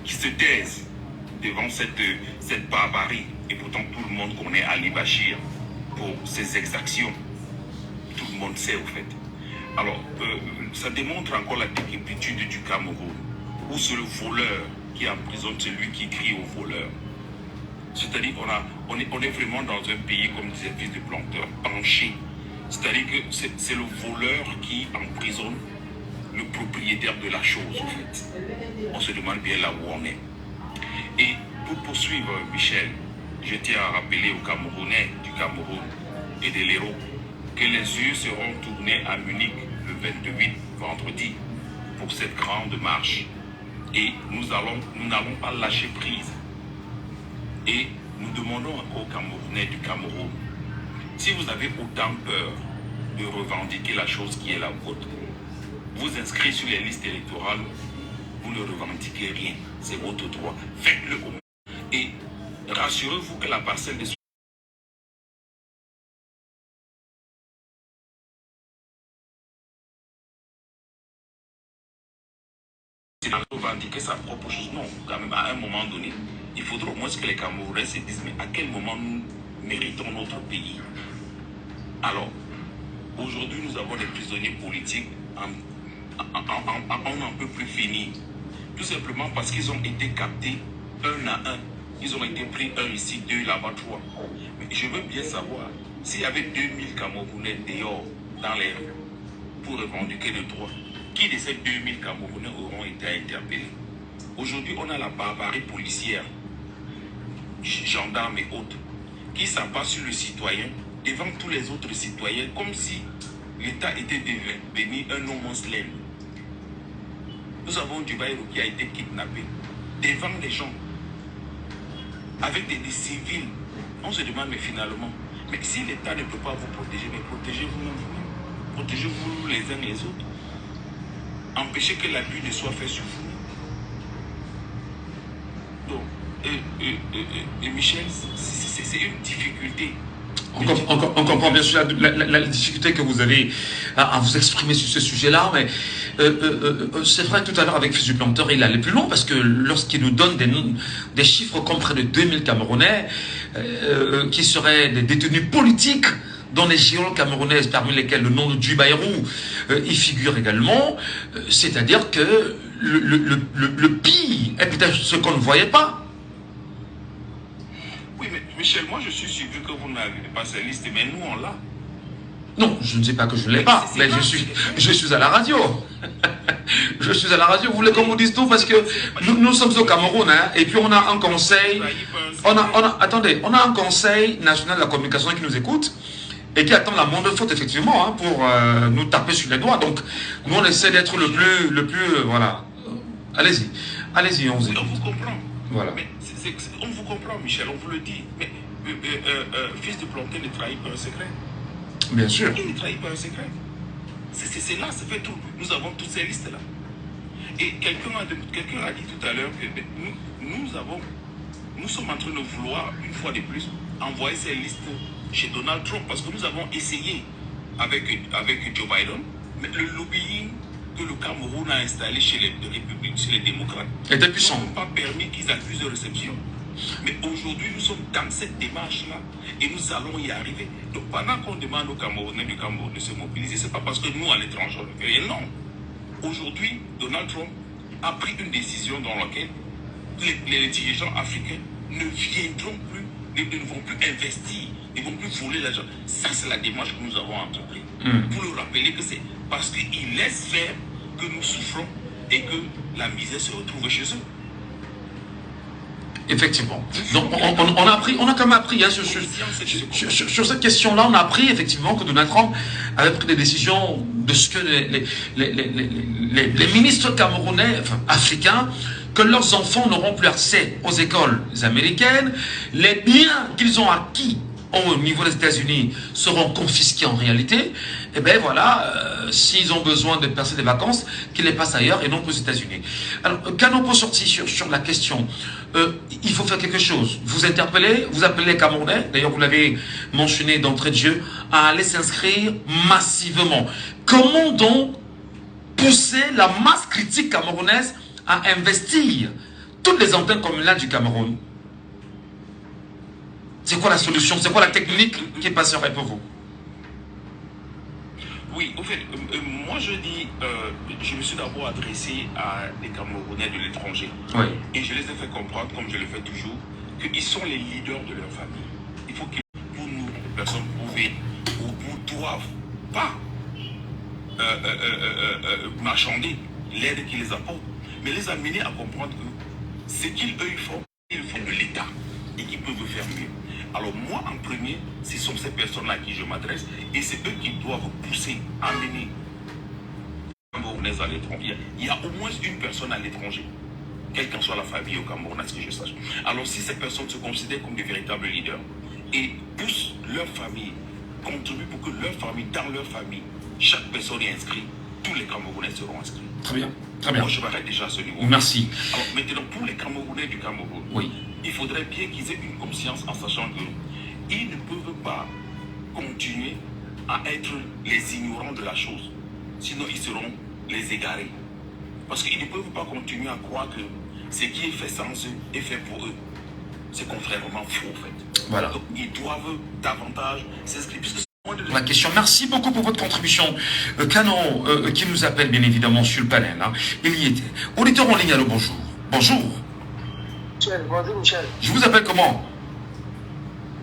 se taisent devant cette barbarie Et pourtant, tout le monde connaît Ali Bachir pour ses exactions. Tout le monde sait, au fait. Alors, ça démontre encore la décrépitude du Cameroun, où c'est le voleur qui emprisonne celui qui crie au voleur. C'est-à-dire qu'on est vraiment dans un pays, comme disait le fils de planteur, penché. C'est-à-dire que c'est le voleur qui emprisonne le propriétaire de la chose, en fait. On se demande bien là où on est. Et pour poursuivre, Michel, je tiens à rappeler aux Camerounais du Cameroun et de l'Hérault que les yeux seront tournés à Munich le 28, vendredi, pour cette grande marche. Et nous n'allons pas lâcher prise. Et nous demandons aux Camerounais du Cameroun, si vous avez autant peur de revendiquer la chose qui est la vôtre, vous inscrivez sur les listes électorales, vous ne revendiquez rien, c'est votre droit. Faites-le au moins. Et rassurez-vous que la parcelle de revendiquer sa propre chose. Non, quand même, à un moment donné, il faudra au moins que les Camerounais se disent, mais à quel moment nous méritons notre pays? Alors, aujourd'hui, nous avons des prisonniers politiques, on n'en peut plus finir. Tout simplement parce qu'ils ont été captés un à un. Ils ont été pris un ici, deux là-bas, trois. Mais je veux bien savoir, s'il y avait 2000 Camerounais dehors, dans les rues, pour revendiquer le droit, qui de ces 2000 Camerounais auront été interpellés? Aujourd'hui, on a la barbarie policière, gendarmes et autres, qui s'abat sur le citoyen devant tous les autres citoyens, comme si l'État était devenu un no man's land. Nous avons du Bayrou qui a été kidnappé devant les gens, avec des civils. On se demande, mais finalement, mais si l'État ne peut pas vous protéger, mais protégez-vous vous-même. Protégez-vous les uns les autres. Empêchez que l'abus ne soit fait sur vous. Donc, et Michel, c'est une difficulté. On comprend bien sûr la difficulté que vous avez à vous exprimer sur ce sujet-là, mais c'est vrai que tout à l'heure avec Fils du Planteur, il allait plus loin parce que lorsqu'il nous donne des chiffres comme près de 2000 Camerounais qui seraient des détenus politiques dans les géants camerounaises, parmi lesquels le nom de Dubaïrou y figure également, c'est-à-dire que le pire est peut-être ce qu'on ne voyait pas. Oui, mais Michel, moi je suis suivi que vous n'avez pas cette liste, mais nous on l'a. Non, je ne sais pas que je ne l'ai pas, mais je suis à la radio. Je suis à la radio, vous voulez qu'on vous dise tout parce que nous sommes au Cameroun, hein, et puis on a un conseil, attendez, on a un conseil national de la communication qui nous écoute et qui attend la moindre faute effectivement, hein, pour nous taper sur les doigts. Donc nous on essaie d'être le plus voilà. Allez-y, on vous écoute. On vous comprend. Voilà. Mais on vous comprend, Michel, on vous le dit. Mais Fils de Planté ne trahit pas un secret. Bien sûr. Il ne trahit pas un secret. C'est là, ça fait tout. Nous avons toutes ces listes-là. Et quelqu'un a dit tout à l'heure que nous sommes en train de vouloir, une fois de plus, envoyer ces listes chez Donald Trump parce que nous avons essayé avec Joe Biden, mais le lobbying que le Cameroun a installé chez les républicains, chez les démocrates, était puissant. n'ont pas permis qu'ils accusent de réception. Mais aujourd'hui, nous sommes dans cette démarche-là et nous allons y arriver. Donc pendant qu'on demande aux Camerounais du Cameroun de se mobiliser, ce n'est pas parce que nous, à l'étranger, on le fait. Et non. Aujourd'hui, Donald Trump a pris une décision dans laquelle les dirigeants africains ne viendront plus, ne vont plus investir, ne vont plus voler l'argent. Ça, c'est la démarche que nous avons entreprise. Pour le rappeler que c'est parce qu'ils laissent faire que nous souffrons et que la misère se retrouve chez eux. Effectivement. Donc on a quand même appris hein, sur cette question-là, on a appris effectivement que Donald Trump avait pris des décisions de ce que les ministres camerounais, enfin africains, que leurs enfants n'auront plus accès aux écoles américaines, les biens qu'ils ont acquis au niveau des États-Unis seront confisqués en réalité, et bien voilà, s'ils ont besoin de passer des vacances, qu'ils les passent ailleurs et non aux États-Unis. Alors, Canon pour sortir sur la question, il faut faire quelque chose. Vous interpellez, vous appelez les Camerounais, d'ailleurs vous l'avez mentionné d'entrée de jeu, à aller s'inscrire massivement. Comment donc pousser la masse critique camerounaise à investir toutes les antennes communales du Cameroun? C'est quoi la solution? C'est quoi la technique qui passerait pour vous? Oui, au fait, moi je dis, je me suis d'abord adressé à des Camerounais de l'étranger. Oui. Et je les ai fait comprendre, comme je le fais toujours, qu'ils sont les leaders de leur famille. Il faut que pour nous, personnes prouvées, ou doivent pas marchander l'aide qu'ils les apportent, mais les amener à comprendre que ce qu'ils font de l'État et qu'ils peuvent faire mieux. Alors moi, en premier, ce sont ces personnes-là à qui je m'adresse et c'est eux qui doivent pousser, amener les Camerounais à l'étranger. Il y a au moins une personne à l'étranger, quelle qu'en soit la famille au Cameroun, à ce que je sache. Alors si ces personnes se considèrent comme des véritables leaders et poussent leur famille, contribuent pour que leur famille, dans leur famille, chaque personne est inscrite, tous les Camerounais seront inscrits. Très bien, très bien. Moi, je m'arrête déjà à ce niveau. Merci. Alors maintenant, pour les Camerounais du Cameroun, oui, il faudrait bien qu'ils aient une conscience en sachant qu'ils ne peuvent pas continuer à être les ignorants de la chose. Sinon, ils seront les égarés. Parce qu'ils ne peuvent pas continuer à croire que ce qui est fait sans eux est fait pour eux. C'est contrairement faux, en fait. Voilà. Donc, ils doivent davantage s'inscrire. La question. Merci beaucoup pour votre contribution. Canon, qui nous appelle bien évidemment sur le panel. Hein. Il y était. Auditeur en ligne, allô, bonjour. Bonjour. Michel, bonjour Michel. Je vous appelle comment?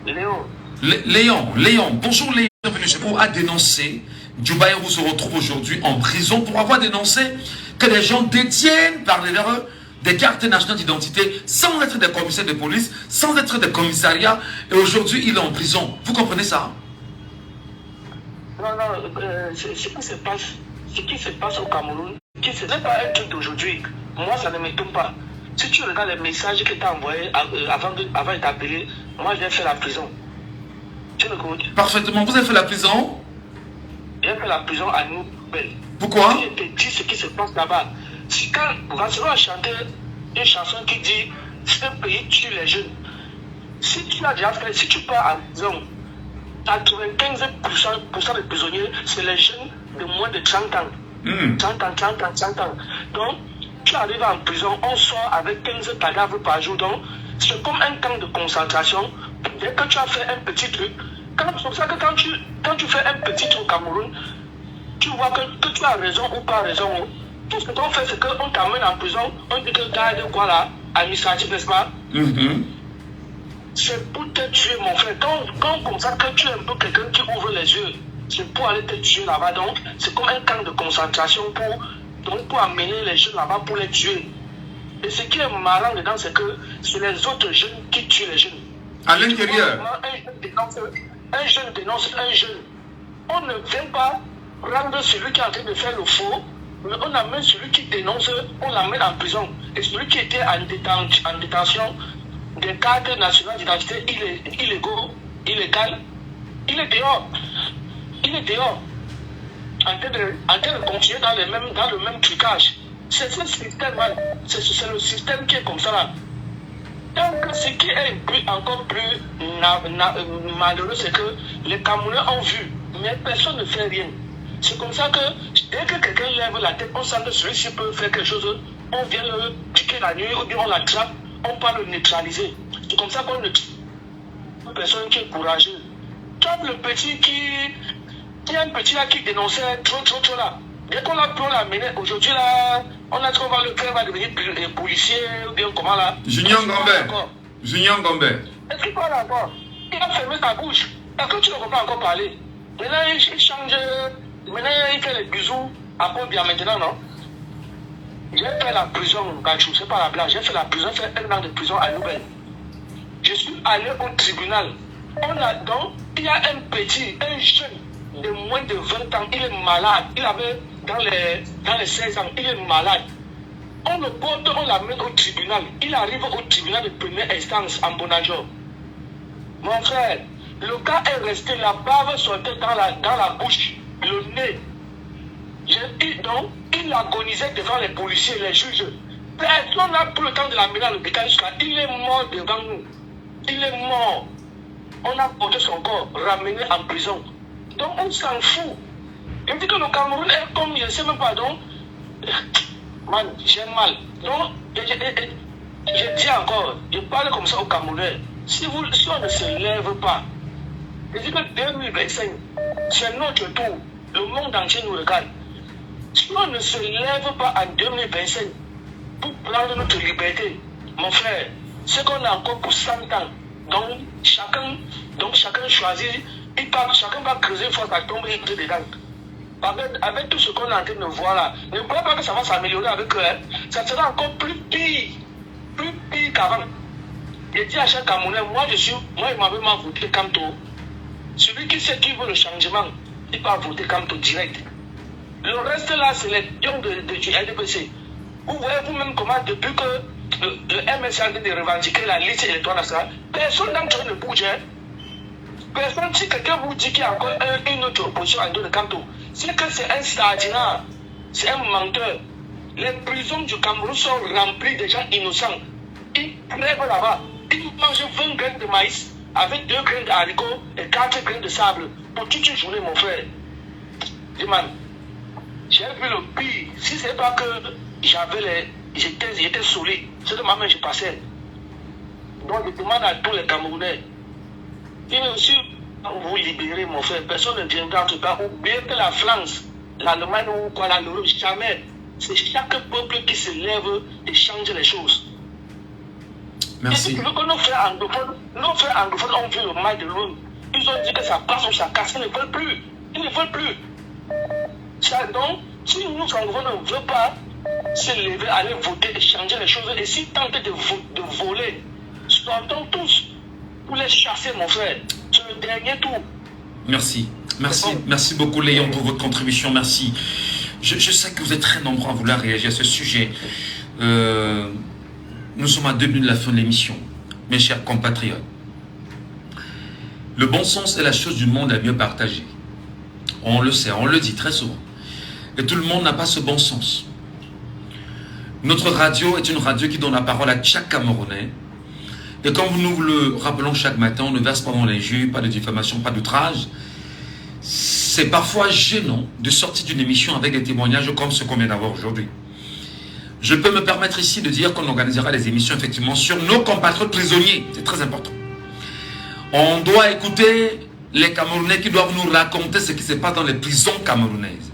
Léon. Léon. Bonjour Léon. Bienvenue chez vous. A dénoncé. Djoubaïrou se retrouve aujourd'hui en prison pour avoir dénoncé que les gens détiennent par l'erreur des cartes nationales d'identité sans être des commissaires de police, sans être des commissariats. Et aujourd'hui, il est en prison. Vous comprenez ça? Non, ce qui se passe au Cameroun, ce n'est pas un truc d'aujourd'hui. Moi, ça ne m'étonne pas. Si tu regardes les messages que tu as envoyés avant de t'appeler, moi, j'ai fait la prison. Tu m'écoutes? Parfaitement. Vous avez fait la prison? J'ai fait la prison à Nouvelle. Pourquoi? Je te dis ce qui se passe là-bas. Si quand Vassero a chanté une chanson qui dit « Ce pays tue les jeunes », si tu as déjà fait, si tu pars en prison, 95% des prisonniers, c'est les jeunes de moins de 30 ans. 30 ans. Donc, tu arrives en prison, on sort avec 15 cadavres par jour. Donc, c'est comme un camp de concentration. Dès que tu as fait un petit truc, c'est pour ça que quand tu fais un petit truc au Cameroun, tu vois que tu as raison ou pas raison. Tout ce qu'on fait, c'est qu'on t'amène en prison, on dit que garde quoi là, administratif, n'est-ce pas? C'est pour te tuer, mon frère. Quand on constate que tu es un peu quelqu'un qui ouvre les yeux, c'est pour aller te tuer là-bas. Donc, c'est comme un camp de concentration pour amener les jeunes là-bas pour les tuer. Et ce qui est marrant dedans, c'est que c'est les autres jeunes qui tuent les jeunes. À l'intérieur. Un jeune dénonce un jeune. On ne vient pas prendre celui qui est en train de faire le faux, mais on amène celui qui dénonce, on l'amène en prison. Et celui qui était en détention, des cartes nationales d'identité illégal, il est dehors. En train de continuer dans le même trucage. C'est ce système, c'est le système qui est comme ça là. Donc ce qui est encore plus malheureux, c'est que les Camerounais ont vu, mais personne ne fait rien. C'est comme ça que dès que quelqu'un lève la tête, on sent que celui-ci peut faire quelque chose, on vient le piquer la nuit, ou bien on l'attrape, on peut le neutraliser. C'est comme ça qu'on ne tue une personne qui est courageuse. Comme le petit il y a un petit là qui dénonçait trop là. Dès qu'on l'a mené, aujourd'hui là, on a trouvé le frère va devenir policier ou bien comment là. Junior Gombe. Est-ce qu'il parle encore? Il a fermé sa bouche. Est-ce que tu ne peux pas encore parler? Maintenant il change, maintenant il fait les bisous à Paul bien maintenant, non? J'ai fait la prison, Gachou, c'est pas la blague, j'ai fait la prison, j'ai fait 1 an de prison à Nouvelle. Je suis allé au tribunal. Il y a un jeune de moins de 20 ans, il est malade. Il avait dans les 16 ans, il est malade. On le porte, on l'amène au tribunal. Il arrive au tribunal de première instance en Bonajor. Mon frère, le gars est resté, la bave sortait dans la bouche, le nez. Donc, il agonisait devant les policiers, les juges. Personne n'a pris le temps de l'amener à l'hôpital jusqu'à. Il est mort devant nous. Il est mort. On a porté son corps, ramené en prison. Donc on s'en fout. Il me dit que le Cameroun est comme, je ne sais même pas, donc, man, j'ai mal. Donc, je dis encore, je parle comme ça aux Camerounais. Si on ne se lève pas, je dis que 2025, c'est notre tour. Le monde entier nous regarde. Si on ne se lève pas en 2025 pour prendre notre liberté, mon frère, c'est qu'on a encore pour 100 ans. Donc chacun choisit, chacun va creuser une fois sa tombe et entrer dedans. Avec tout ce qu'on est en train de voir là, ne crois pas que ça va s'améliorer avec eux. Ça sera encore plus pire qu'avant. Je dis à chaque Camerounais, moi il m'avait voté Kamto. Celui qui sait qui veut le changement, il va voter Kamto direct. Le reste là, c'est les pions du LDPC. Vous voyez vous-même comment depuis que le MSC a de revendiquer la liste électorale nationale, personne d'entre eux ne bouge. Personne, si quelqu'un vous dit qu'il y a encore une autre opposition en dehors de Kamto, c'est que c'est un stadion, c'est un menteur. Les prisons du Cameroun sont remplies de gens innocents. Ils crèvent là-bas. Ils mangent 20 graines de maïs avec 2 graines de haricots et 4 graines de sable pour toute une journée, mon frère. Dis-moi, j'ai vu le pire. Si ce n'est pas que j'étais solide, c'est de ma main je passais. Donc je demande à tous les Camerounais, il est aussi vous libérer, mon frère. Personne ne viendra en tout cas. Oubliez que la France, l'Allemagne ou quoi, l'Europe, jamais. C'est chaque peuple qui se lève et change les choses. Merci. Et puis, nos frères anglophones ont vu le mal de l'ONU. Ils ont dit que ça passe ou ça casse. Ils ne veulent plus. Ils ne veulent plus. Donc, si nous anglophones ne veulent pas se lever, aller voter et changer les choses, et s'ils tentent de voler, sortons tous pour les chasser, mon frère. C'est le dernier tour. Merci. Merci beaucoup, Léon, pour votre contribution. Merci. Je sais que vous êtes très nombreux à vouloir réagir à ce sujet. Nous sommes à 2 minutes de la fin de l'émission. Mes chers compatriotes, le bon sens est la chose du monde à mieux partager. On le sait, on le dit très souvent. Et tout le monde n'a pas ce bon sens. Notre radio est une radio qui donne la parole à chaque Camerounais. Et comme nous le rappelons chaque matin, on ne verse pas dans l'injure, pas de diffamation, pas d'outrage. C'est parfois gênant de sortir d'une émission avec des témoignages comme ce qu'on vient d'avoir aujourd'hui. Je peux me permettre ici de dire qu'on organisera des émissions effectivement sur nos compatriotes prisonniers. C'est très important. On doit écouter les Camerounais qui doivent nous raconter ce qui se passe dans les prisons camerounaises.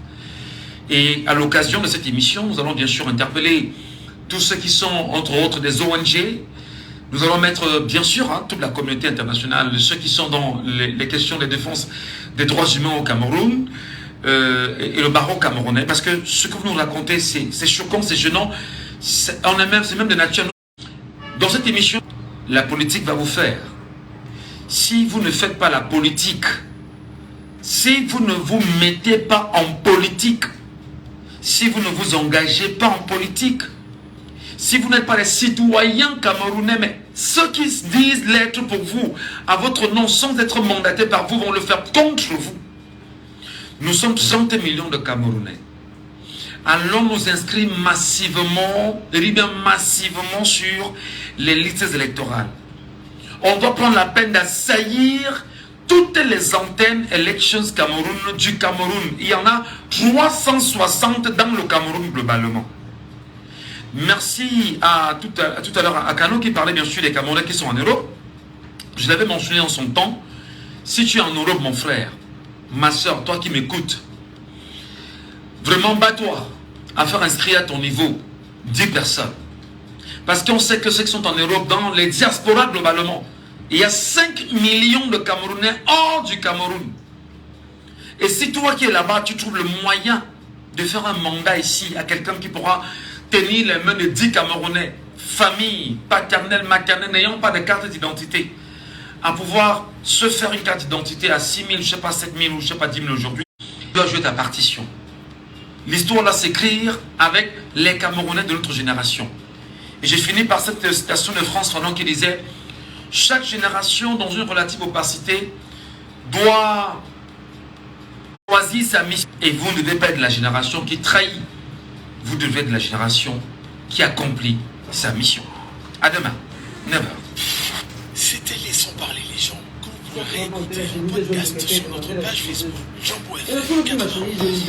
Et à l'occasion de cette émission, nous allons bien sûr interpeller tous ceux qui sont, entre autres, des ONG. Nous allons mettre, bien sûr, toute la communauté internationale, ceux qui sont dans les questions de défense des droits humains au Cameroun et le barreau camerounais. Parce que ce que vous nous racontez, c'est choquant, c'est gênant. C'est même de nature. Dans cette émission, la politique va vous faire. Si vous ne faites pas la politique, si vous ne vous mettez pas en politique, si vous ne vous engagez pas en politique, si vous n'êtes pas les citoyens camerounais, mais ceux qui se disent l'être pour vous, à votre nom, sans être mandatés par vous, vont le faire contre vous. Nous sommes 30 millions de Camerounais. Allons nous inscrire massivement, massivement sur les listes électorales. On doit prendre la peine d'assaillir toutes les antennes Elections Cameroun du Cameroun. Il y en a 360 dans le Cameroun globalement. Merci à tout à l'heure à Kano qui parlait bien sûr des Camerounais qui sont en Europe. Je l'avais mentionné en son temps. Si tu es en Europe, mon frère, ma soeur, toi qui m'écoutes, vraiment bats-toi à faire inscrire à ton niveau 10 personnes. Parce qu'on sait que ceux qui sont en Europe, dans les diasporas globalement, il y a 5 millions de Camerounais hors du Cameroun. Et si toi qui es là-bas, tu trouves le moyen de faire un mandat ici à quelqu'un qui pourra tenir les mains de 10 Camerounais, famille, paternelle, maternelle, n'ayant pas de carte d'identité, à pouvoir se faire une carte d'identité à 6 000, je ne sais pas 7 000 ou je ne sais pas 10 000 aujourd'hui, tu dois jouer ta partition. L'histoire va s'écrire avec les Camerounais de notre génération. Et j'ai fini par cette citation de Frantz Fanon qui disait « Chaque génération, dans une relative opacité, doit choisir sa mission. Et vous ne devez pas être la génération qui trahit. Vous devez être la génération qui accomplit sa mission. » À demain, 9h. C'était Laissons parler les gens. Que vous pouvez réécouter en podcast sur notre page Facebook Jambo FM 91.